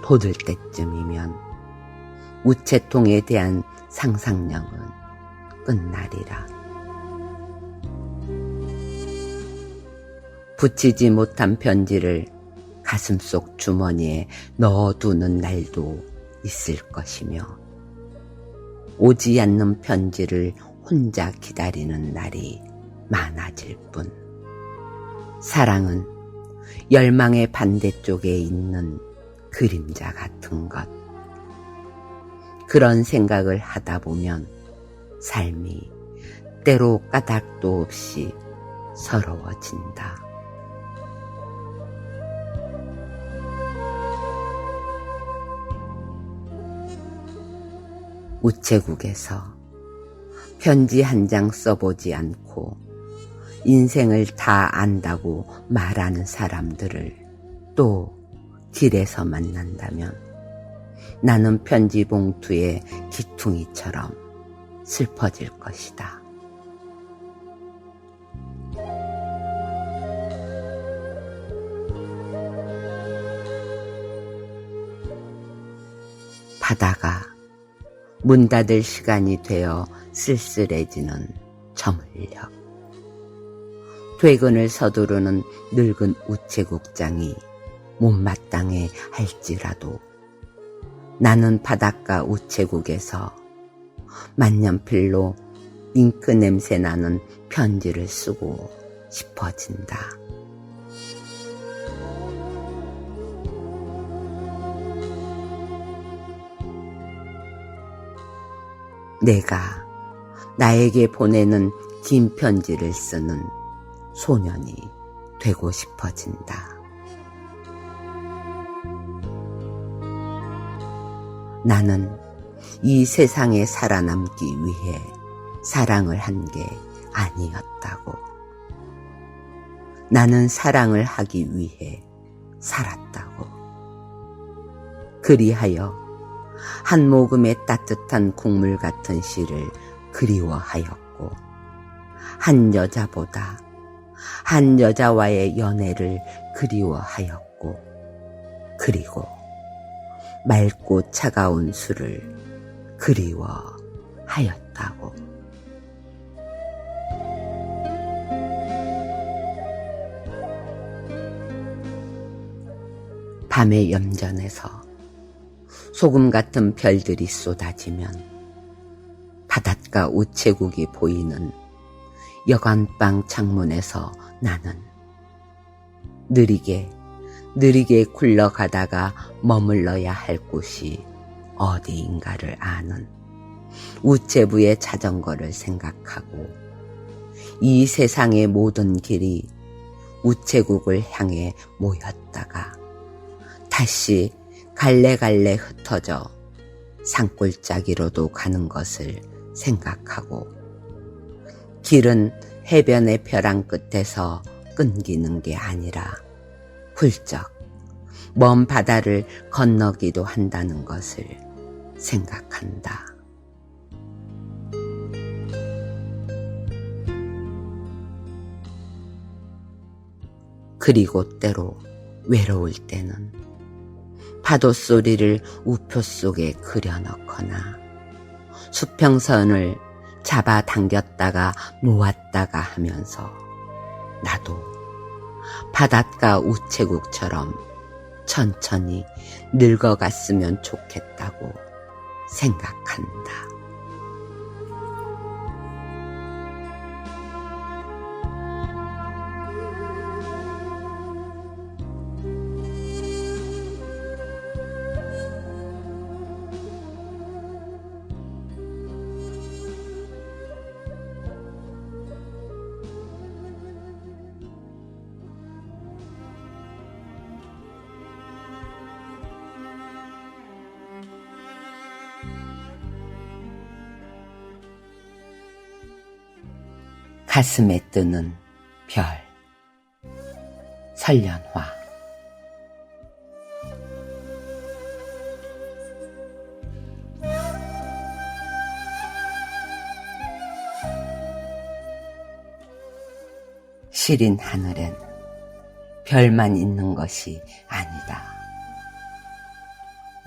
돋을 때쯤이면 우체통에 대한 상상력은 끝나리라. 붙이지 못한 편지를 가슴속 주머니에 넣어두는 날도 있을 것이며, 오지 않는 편지를 혼자 기다리는 날이 많아질 뿐, 사랑은 열망의 반대쪽에 있는 그림자 같은 것. 그런 생각을 하다 보면 삶이 때로 까닭도 없이 서러워진다. 우체국에서 편지 한 장 써보지 않고 인생을 다 안다고 말하는 사람들을 또 길에서 만난다면 나는 편지 봉투의 기퉁이처럼 슬퍼질 것이다. 바다가 문 닫을 시간이 되어 쓸쓸해지는 저 물녘. 퇴근을 서두르는 늙은 우체국장이 못마땅해 할지라도 나는 바닷가 우체국에서 만년필로 잉크 냄새 나는 편지를 쓰고 싶어진다. 내가 나에게 보내는 긴 편지를 쓰는 소년이 되고 싶어진다. 나는 이 세상에 살아남기 위해 사랑을 한 게 아니었다고. 나는 사랑을 하기 위해 살았다고. 그리하여 한 모금의 따뜻한 국물 같은 시를 그리워하였고, 한 여자보다 한 여자와의 연애를 그리워하였고, 그리고 맑고 차가운 술을 그리워하였다고. 밤의 염전에서 소금 같은 별들이 쏟아지면 바닷가 우체국이 보이는 여관방 창문에서 나는 느리게 굴러가다가 머물러야 할 곳이 어디인가를 아는 우체부의 자전거를 생각하고, 이 세상의 모든 길이 우체국을 향해 모였다가 다시 갈래갈래 흩어져 산골짜기로도 가는 것을 생각하고, 길은 해변의 벼랑 끝에서 끊기는 게 아니라 훌쩍 먼 바다를 건너기도 한다는 것을 생각한다. 그리고 때로 외로울 때는 파도 소리를 우표 속에 그려넣거나 수평선을 잡아당겼다가 놓았다가 하면서 나도 바닷가 우체국처럼 천천히 늙어갔으면 좋겠다고 생각한다. 가슴에 뜨는 별. 설련화. 시린 하늘엔 별만 있는 것이 아니다.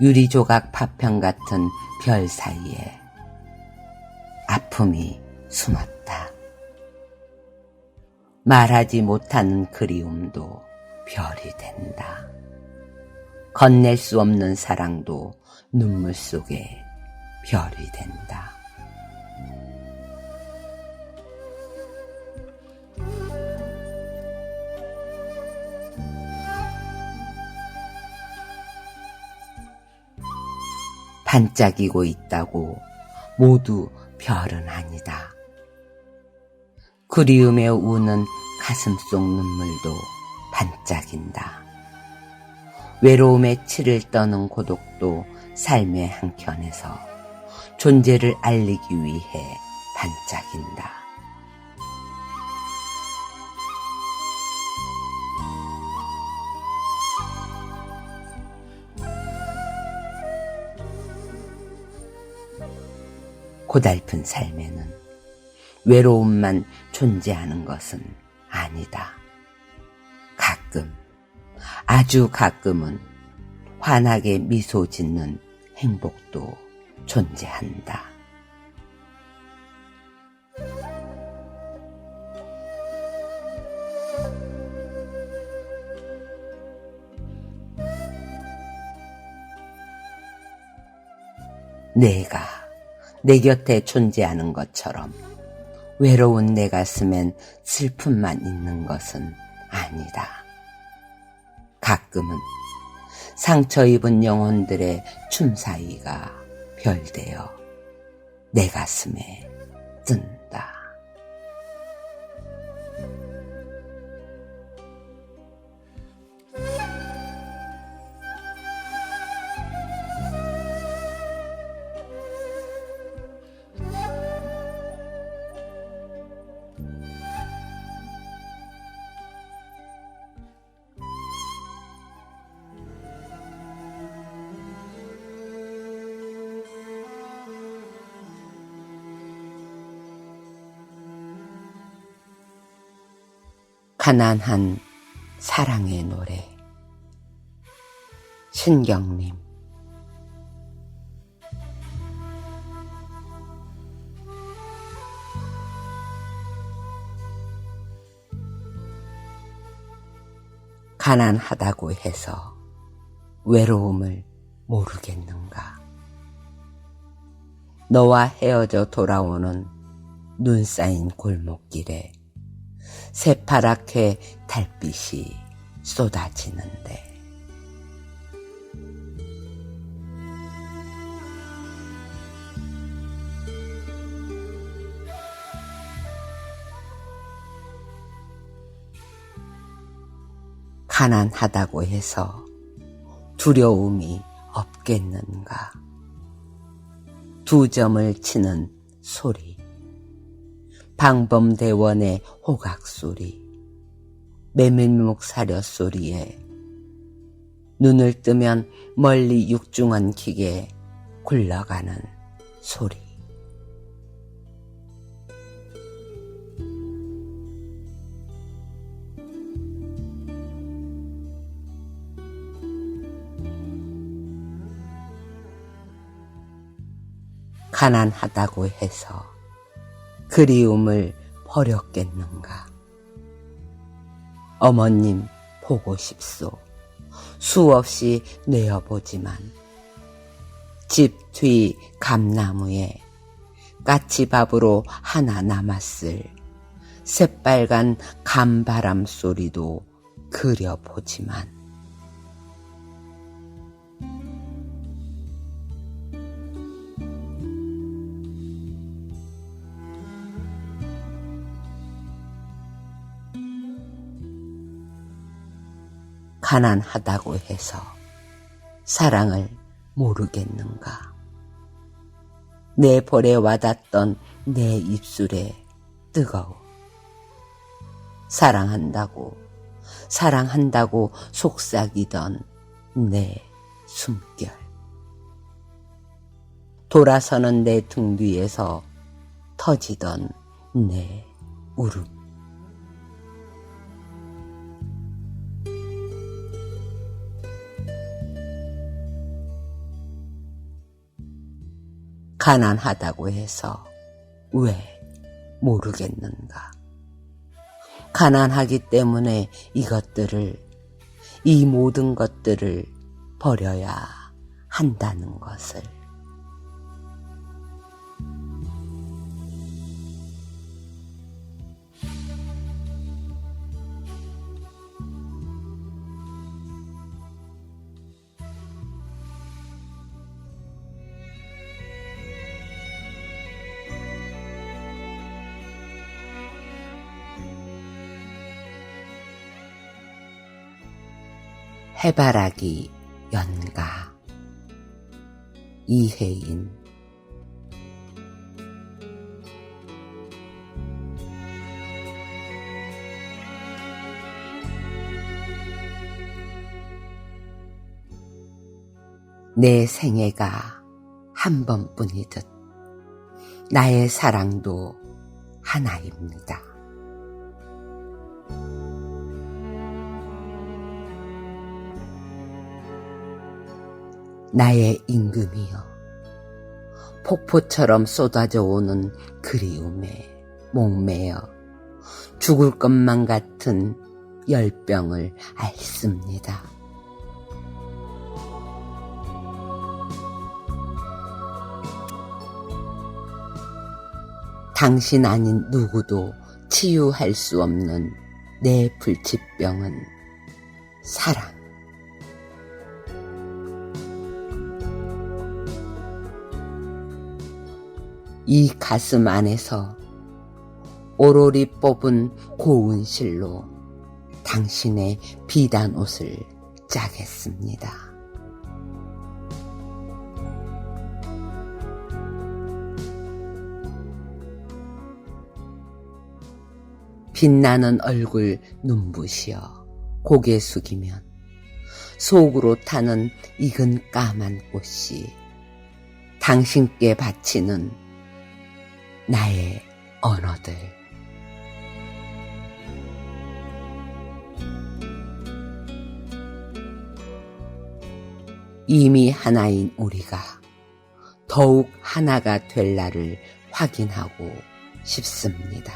유리조각 파편 같은 별 사이에 아픔이 숨었다. 말하지 못하는 그리움도 별이 된다. 건넬 수 없는 사랑도 눈물 속에 별이 된다. 반짝이고 있다고 모두 별은 아니다. 그리움에 우는 가슴 속 눈물도 반짝인다. 외로움에 치를 떠는 고독도 삶의 한켠에서 존재를 알리기 위해 반짝인다. 고달픈 삶에는 외로움만 존재하는 것은 아니다. 가끔, 아주 가끔은 환하게 미소 짓는 행복도 존재한다. 내가 내 곁에 존재하는 것처럼 외로운 내 가슴엔 슬픔만 있는 것은 아니다. 가끔은 상처 입은 영혼들의 춤사위가 별되어 내 가슴에 뜬다. 가난한 사랑의 노래. 신경림. 가난하다고 해서 외로움을 모르겠는가? 너와 헤어져 돌아오는 눈 쌓인 골목길에 새파랗게 달빛이 쏟아지는데 가난하다고 해서 두려움이 없겠는가? 두 점을 치는 소리, 방범대원의 호각소리, 메밀묵 사려 소리에 눈을 뜨면 멀리 육중한 기계 굴러가는 소리. 가난하다고 해서 그리움을 버렸겠는가? 어머님 보고 싶소. 수없이 내어보지만 집 뒤 감나무에 까치밥으로 하나 남았을 새빨간 감바람 소리도 그려보지만 가난하다고 해서 사랑을 모르겠는가? 내 볼에 와닿던 내 입술에 뜨거워. 사랑한다고 속삭이던 내 숨결. 돌아서는 내 등 뒤에서 터지던 내 울음. 가난하다고 해서 왜 모르겠는가? 가난하기 때문에 이 모든 것들을 버려야 한다는 것을. 해바라기 연가. 이혜인. 내 생애가 한 번뿐이듯 나의 사랑도 하나입니다. 나의 임금이여, 폭포처럼 쏟아져 오는 그리움에 목매여 죽을 것만 같은 열병을 앓습니다. 당신 아닌 누구도 치유할 수 없는 내 불치병은 사랑. 이 가슴 안에서 오로리 뽑은 고운 실로 당신의 비단 옷을 짜겠습니다. 빛나는 얼굴 눈부시어 고개 숙이면 속으로 타는 익은 까만 꽃이 당신께 바치는 나의 언어들. 이미 하나인 우리가 더욱 하나가 될 날을 확인하고 싶습니다.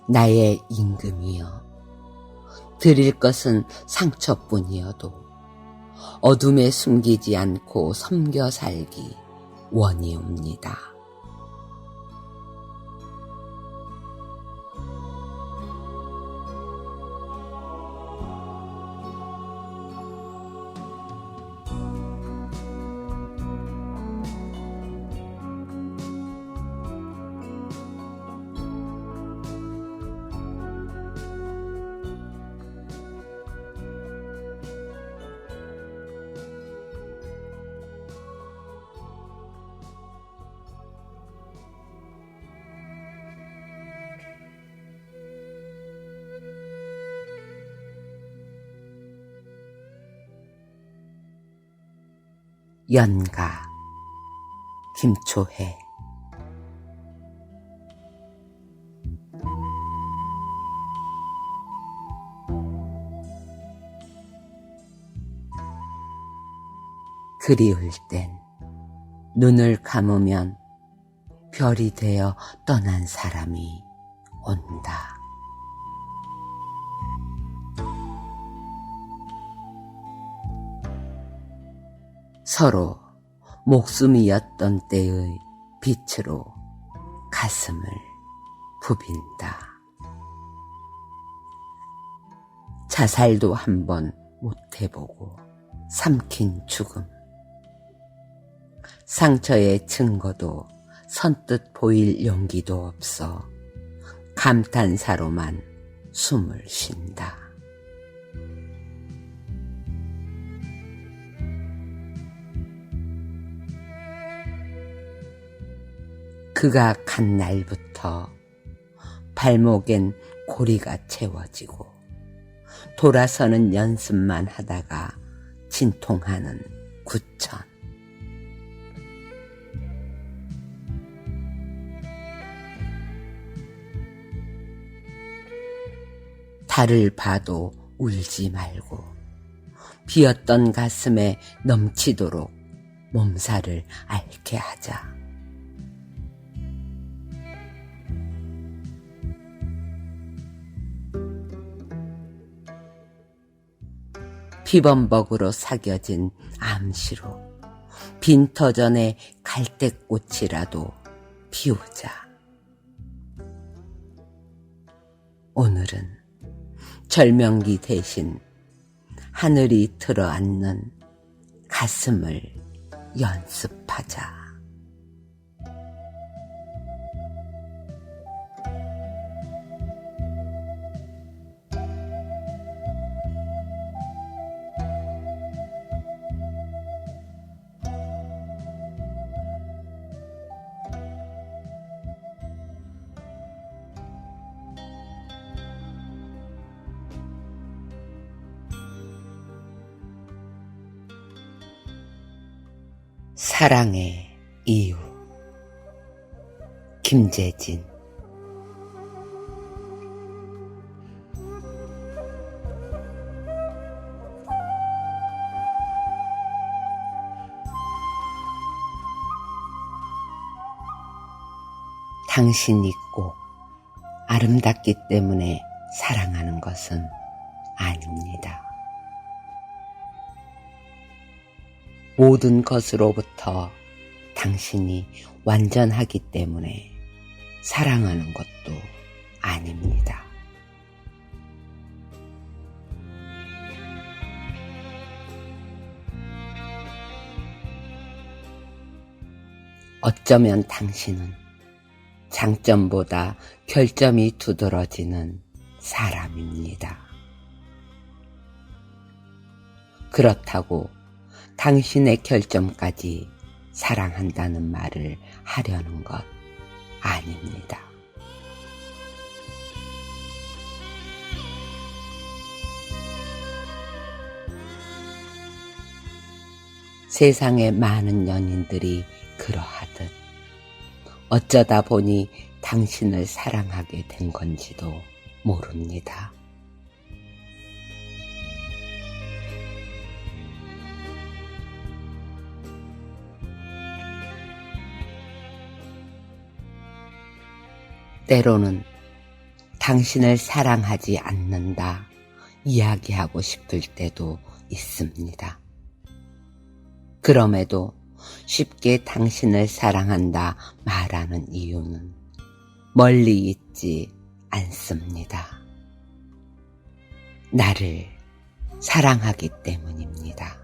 나의 임금이여, 드릴 것은 상처뿐이어도 어둠에 숨기지 않고 섬겨 살기 원이옵니다. 연가 김초혜. 그리울 땐 눈을 감으면 별이 되어 떠난 사람이 온다. 서로 목숨이었던 때의 빛으로 가슴을 부빈다. 자살도 한번 못해보고 삼킨 죽음. 상처의 증거도 선뜻 보일 용기도 없어 감탄사로만 숨을 쉰다. 그가 간 날부터 발목엔 고리가 채워지고 돌아서는 연습만 하다가 진통하는 구천. 달을 봐도 울지 말고 비었던 가슴에 넘치도록 몸살을 앓게 하자. 피범벅으로 사겨진 암시로 빈터전의 갈대꽃이라도 피우자. 오늘은 절명기 대신 하늘이 들어앉는 가슴을 연습하자. 사랑의 이유. 김재진. 당신이 꼭 아름답기 때문에 사랑하는 것은 아닙니다. 모든 것으로부터 당신이 완전하기 때문에 사랑하는 것도 아닙니다. 어쩌면 당신은 장점보다 결점이 두드러지는 사람입니다. 그렇다고 당신의 결점까지 사랑한다는 말을 하려는 것 아닙니다. 세상의 많은 연인들이 그러하듯 어쩌다 보니 당신을 사랑하게 된 건지도 모릅니다. 때로는 당신을 사랑하지 않는다 이야기하고 싶을 때도 있습니다. 그럼에도 쉽게 당신을 사랑한다 말하는 이유는 멀리 있지 않습니다. 나를 사랑하기 때문입니다.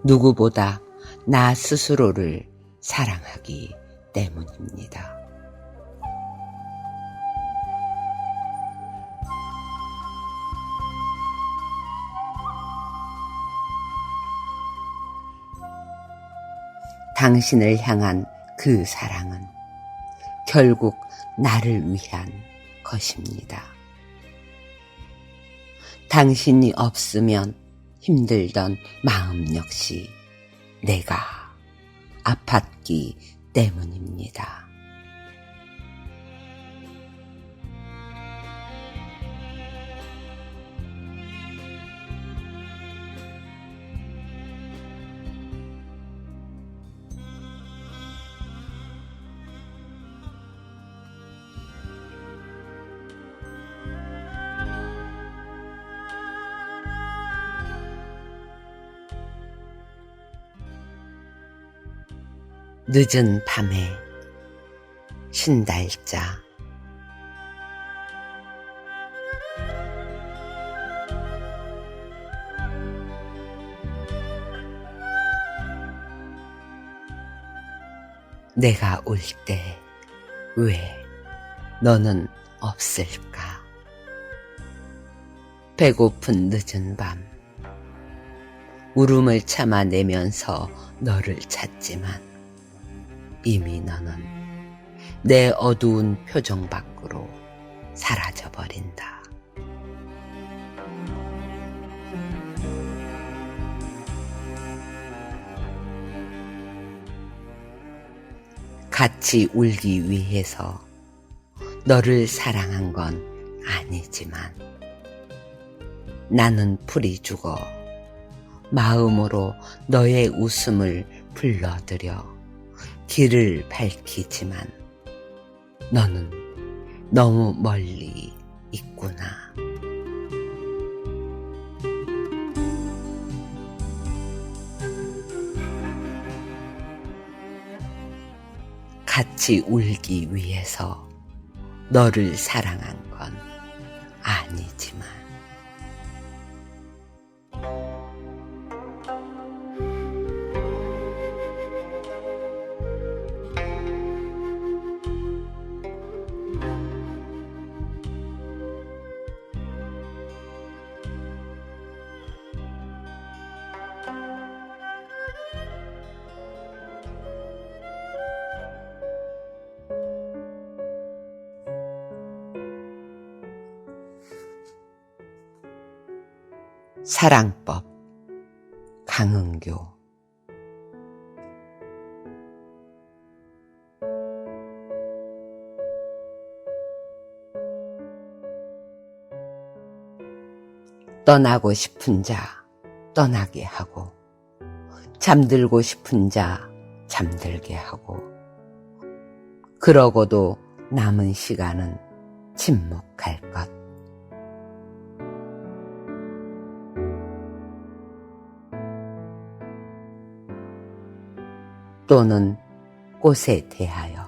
누구보다 나 스스로를 사랑하기 때문입니다. 당신을 향한 그 사랑은 결국 나를 위한 것입니다. 당신이 없으면 힘들던 마음 역시 내가 아팠기 때문입니다. 늦은 밤에 신달자 내가 올 때 왜 너는 없을까? 배고픈 늦은 밤 울음을 참아내면서 너를 찾지만 이미 너는 내 어두운 표정 밖으로 사라져버린다. 같이 울기 위해서 너를 사랑한 건 아니지만 나는 풀이 죽어 마음으로 너의 웃음을 불러들여 길을 밝히지만 너는 너무 멀리 있구나. 같이 울기 위해서 너를 사랑한 건 아니지만 사랑법 강은교. 떠나고 싶은 자 떠나게 하고 잠들고 싶은 자 잠들게 하고 그러고도 남은 시간은 침묵할 것. 또는 꽃에 대하여,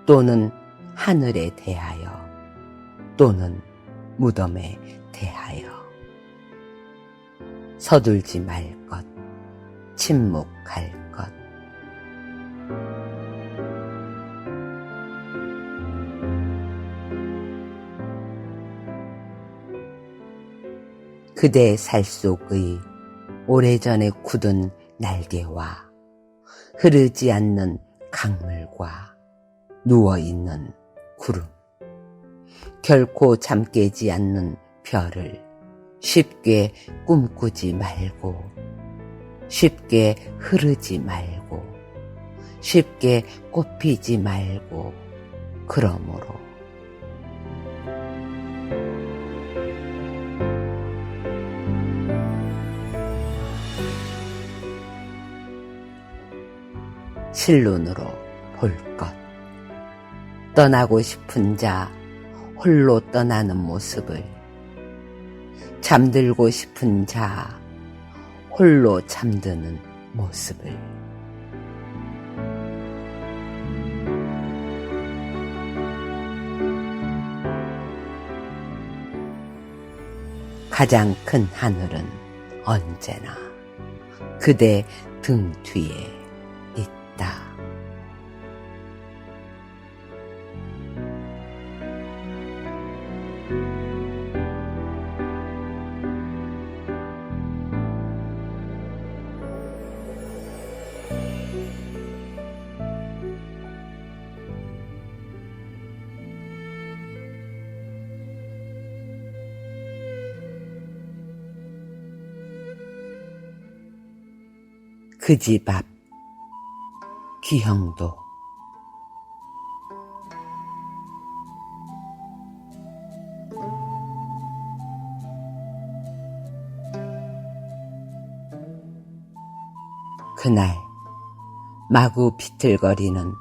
또는 하늘에 대하여, 또는 무덤에 대하여. 서둘지 말 것, 침묵할 것. 그대 살 속의 오래전에 굳은 날개와 흐르지 않는 강물과 누워있는 구름, 결코 잠 깨지 않는 별을 쉽게 꿈꾸지 말고, 쉽게 흐르지 말고, 쉽게 꽃피지 말고, 그러므로 실눈으로 볼 것. 떠나고 싶은 자 홀로 떠나는 모습을, 잠들고 싶은 자 홀로 잠드는 모습을. 가장 큰 하늘은 언제나 그대 등 뒤에 있다. 그 집 앞 귀형도. 그날 마구 비틀거리는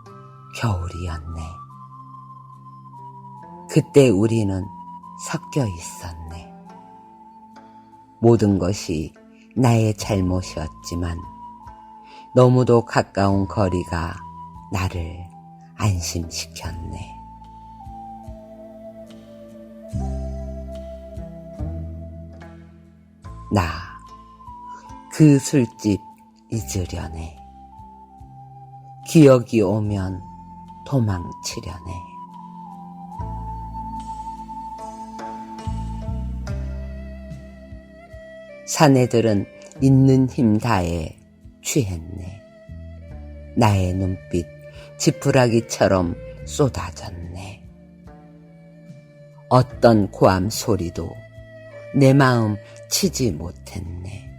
겨울이었네. 그때 우리는 섞여 있었네. 모든 것이 나의 잘못이었지만 너무도 가까운 거리가 나를 안심시켰네. 나 그 술집 잊으려네. 기억이 오면 도망치려네. 사내들은 있는 힘 다해 취했네. 나의 눈빛 지푸라기처럼 쏟아졌네. 어떤 고함 소리도 내 마음 치지 못했네.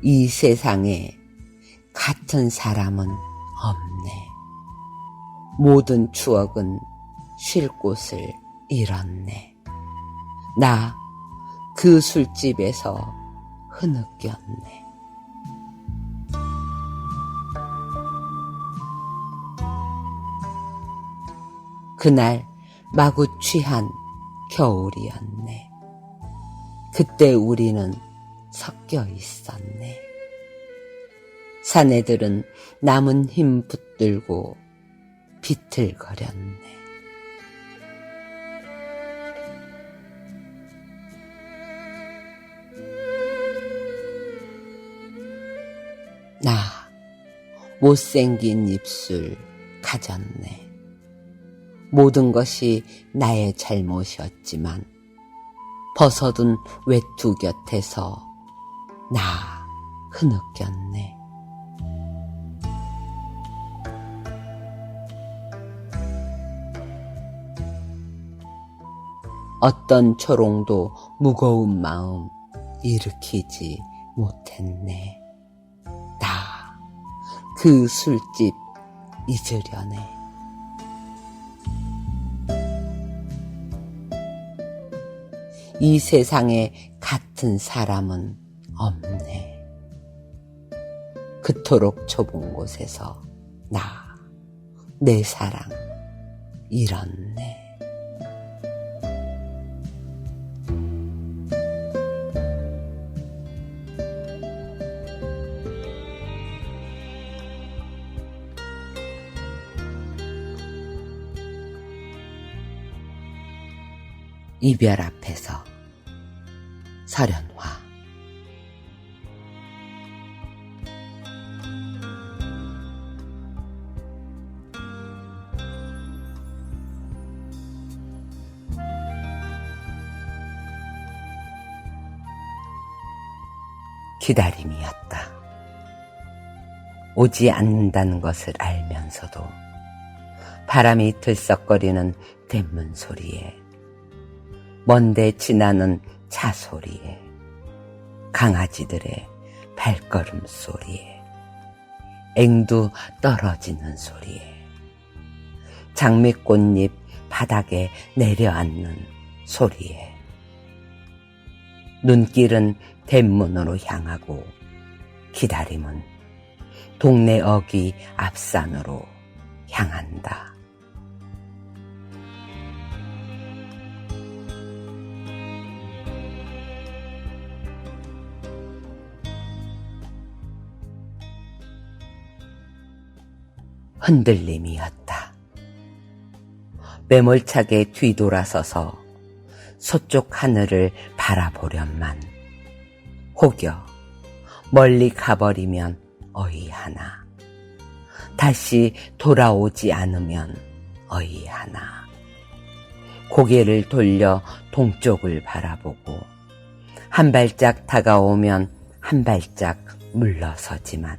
이 세상에 같은 사람은 없네. 모든 추억은 쉴 곳을 잃었네. 나 그 술집에서 흐느꼈네. 그날 마구 취한 겨울이었네. 그때 우리는 섞여 있었네. 사내들은 남은 힘 붙들고 비틀거렸네. 나 못생긴 입술 가졌네. 모든 것이 나의 잘못이었지만 벗어둔 외투 곁에서 나 흐느꼈네. 어떤 조롱도 무거운 마음 일으키지 못했네. 나 그 술집 잊으려네. 이 세상에 같은 사람은 없네. 그토록 좁은 곳에서 내 사랑 잃었네. 이별 앞에서 설현화. 기다림이었다. 오지 않는다는 것을 알면서도 바람이 들썩거리는 대문 소리에, 먼데 지나는 차 소리에, 강아지들의 발걸음 소리에, 앵두 떨어지는 소리에, 장미꽃잎 바닥에 내려앉는 소리에, 눈길은 대문으로 향하고 기다림은 동네 어귀 앞산으로 향한다. 흔들림이었다. 매몰차게 뒤돌아서서 서쪽 하늘을 바라보련만 혹여 멀리 가버리면 어이하나, 다시 돌아오지 않으면 어이하나, 고개를 돌려 동쪽을 바라보고 한 발짝 다가오면 한 발짝 물러서지만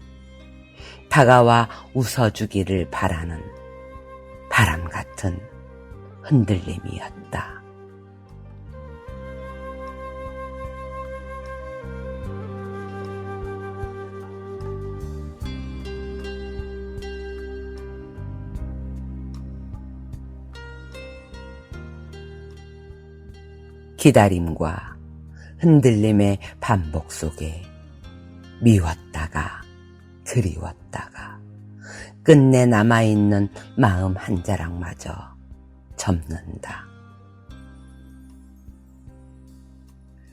다가와 웃어주기를 바라는 바람 같은 흔들림이었다. 기다림과 흔들림의 반복 속에 미웠다가 그리웠다가 끝내 남아있는 마음 한 자락마저 접는다.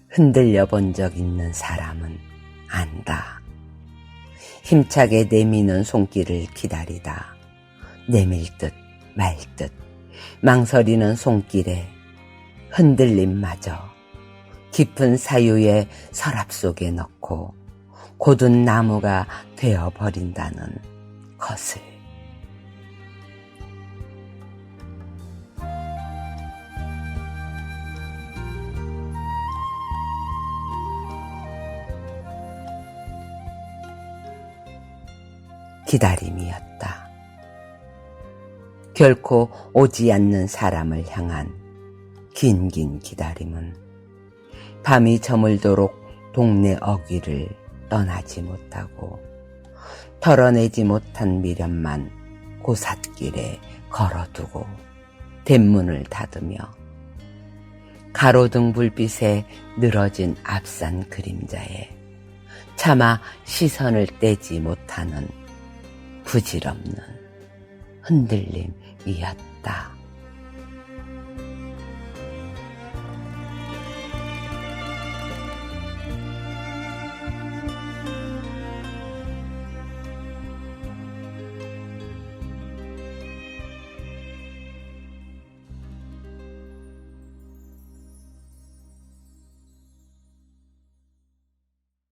흔들려 본 적 있는 사람은 안다. 힘차게 내미는 손길을 기다리다 내밀 듯 말 듯 망설이는 손길에 흔들림마저 깊은 사유의 서랍 속에 넣고 고든 나무가 되어버린다는 것을. 기다림이었다. 결코 오지 않는 사람을 향한 긴긴 기다림은 밤이 저물도록 동네 어귀를 떠나지 못하고 털어내지 못한 미련만 고삿길에 걸어두고 대문을 닫으며 가로등 불빛에 늘어진 앞산 그림자에 차마 시선을 떼지 못하는 부질없는 흔들림이었다.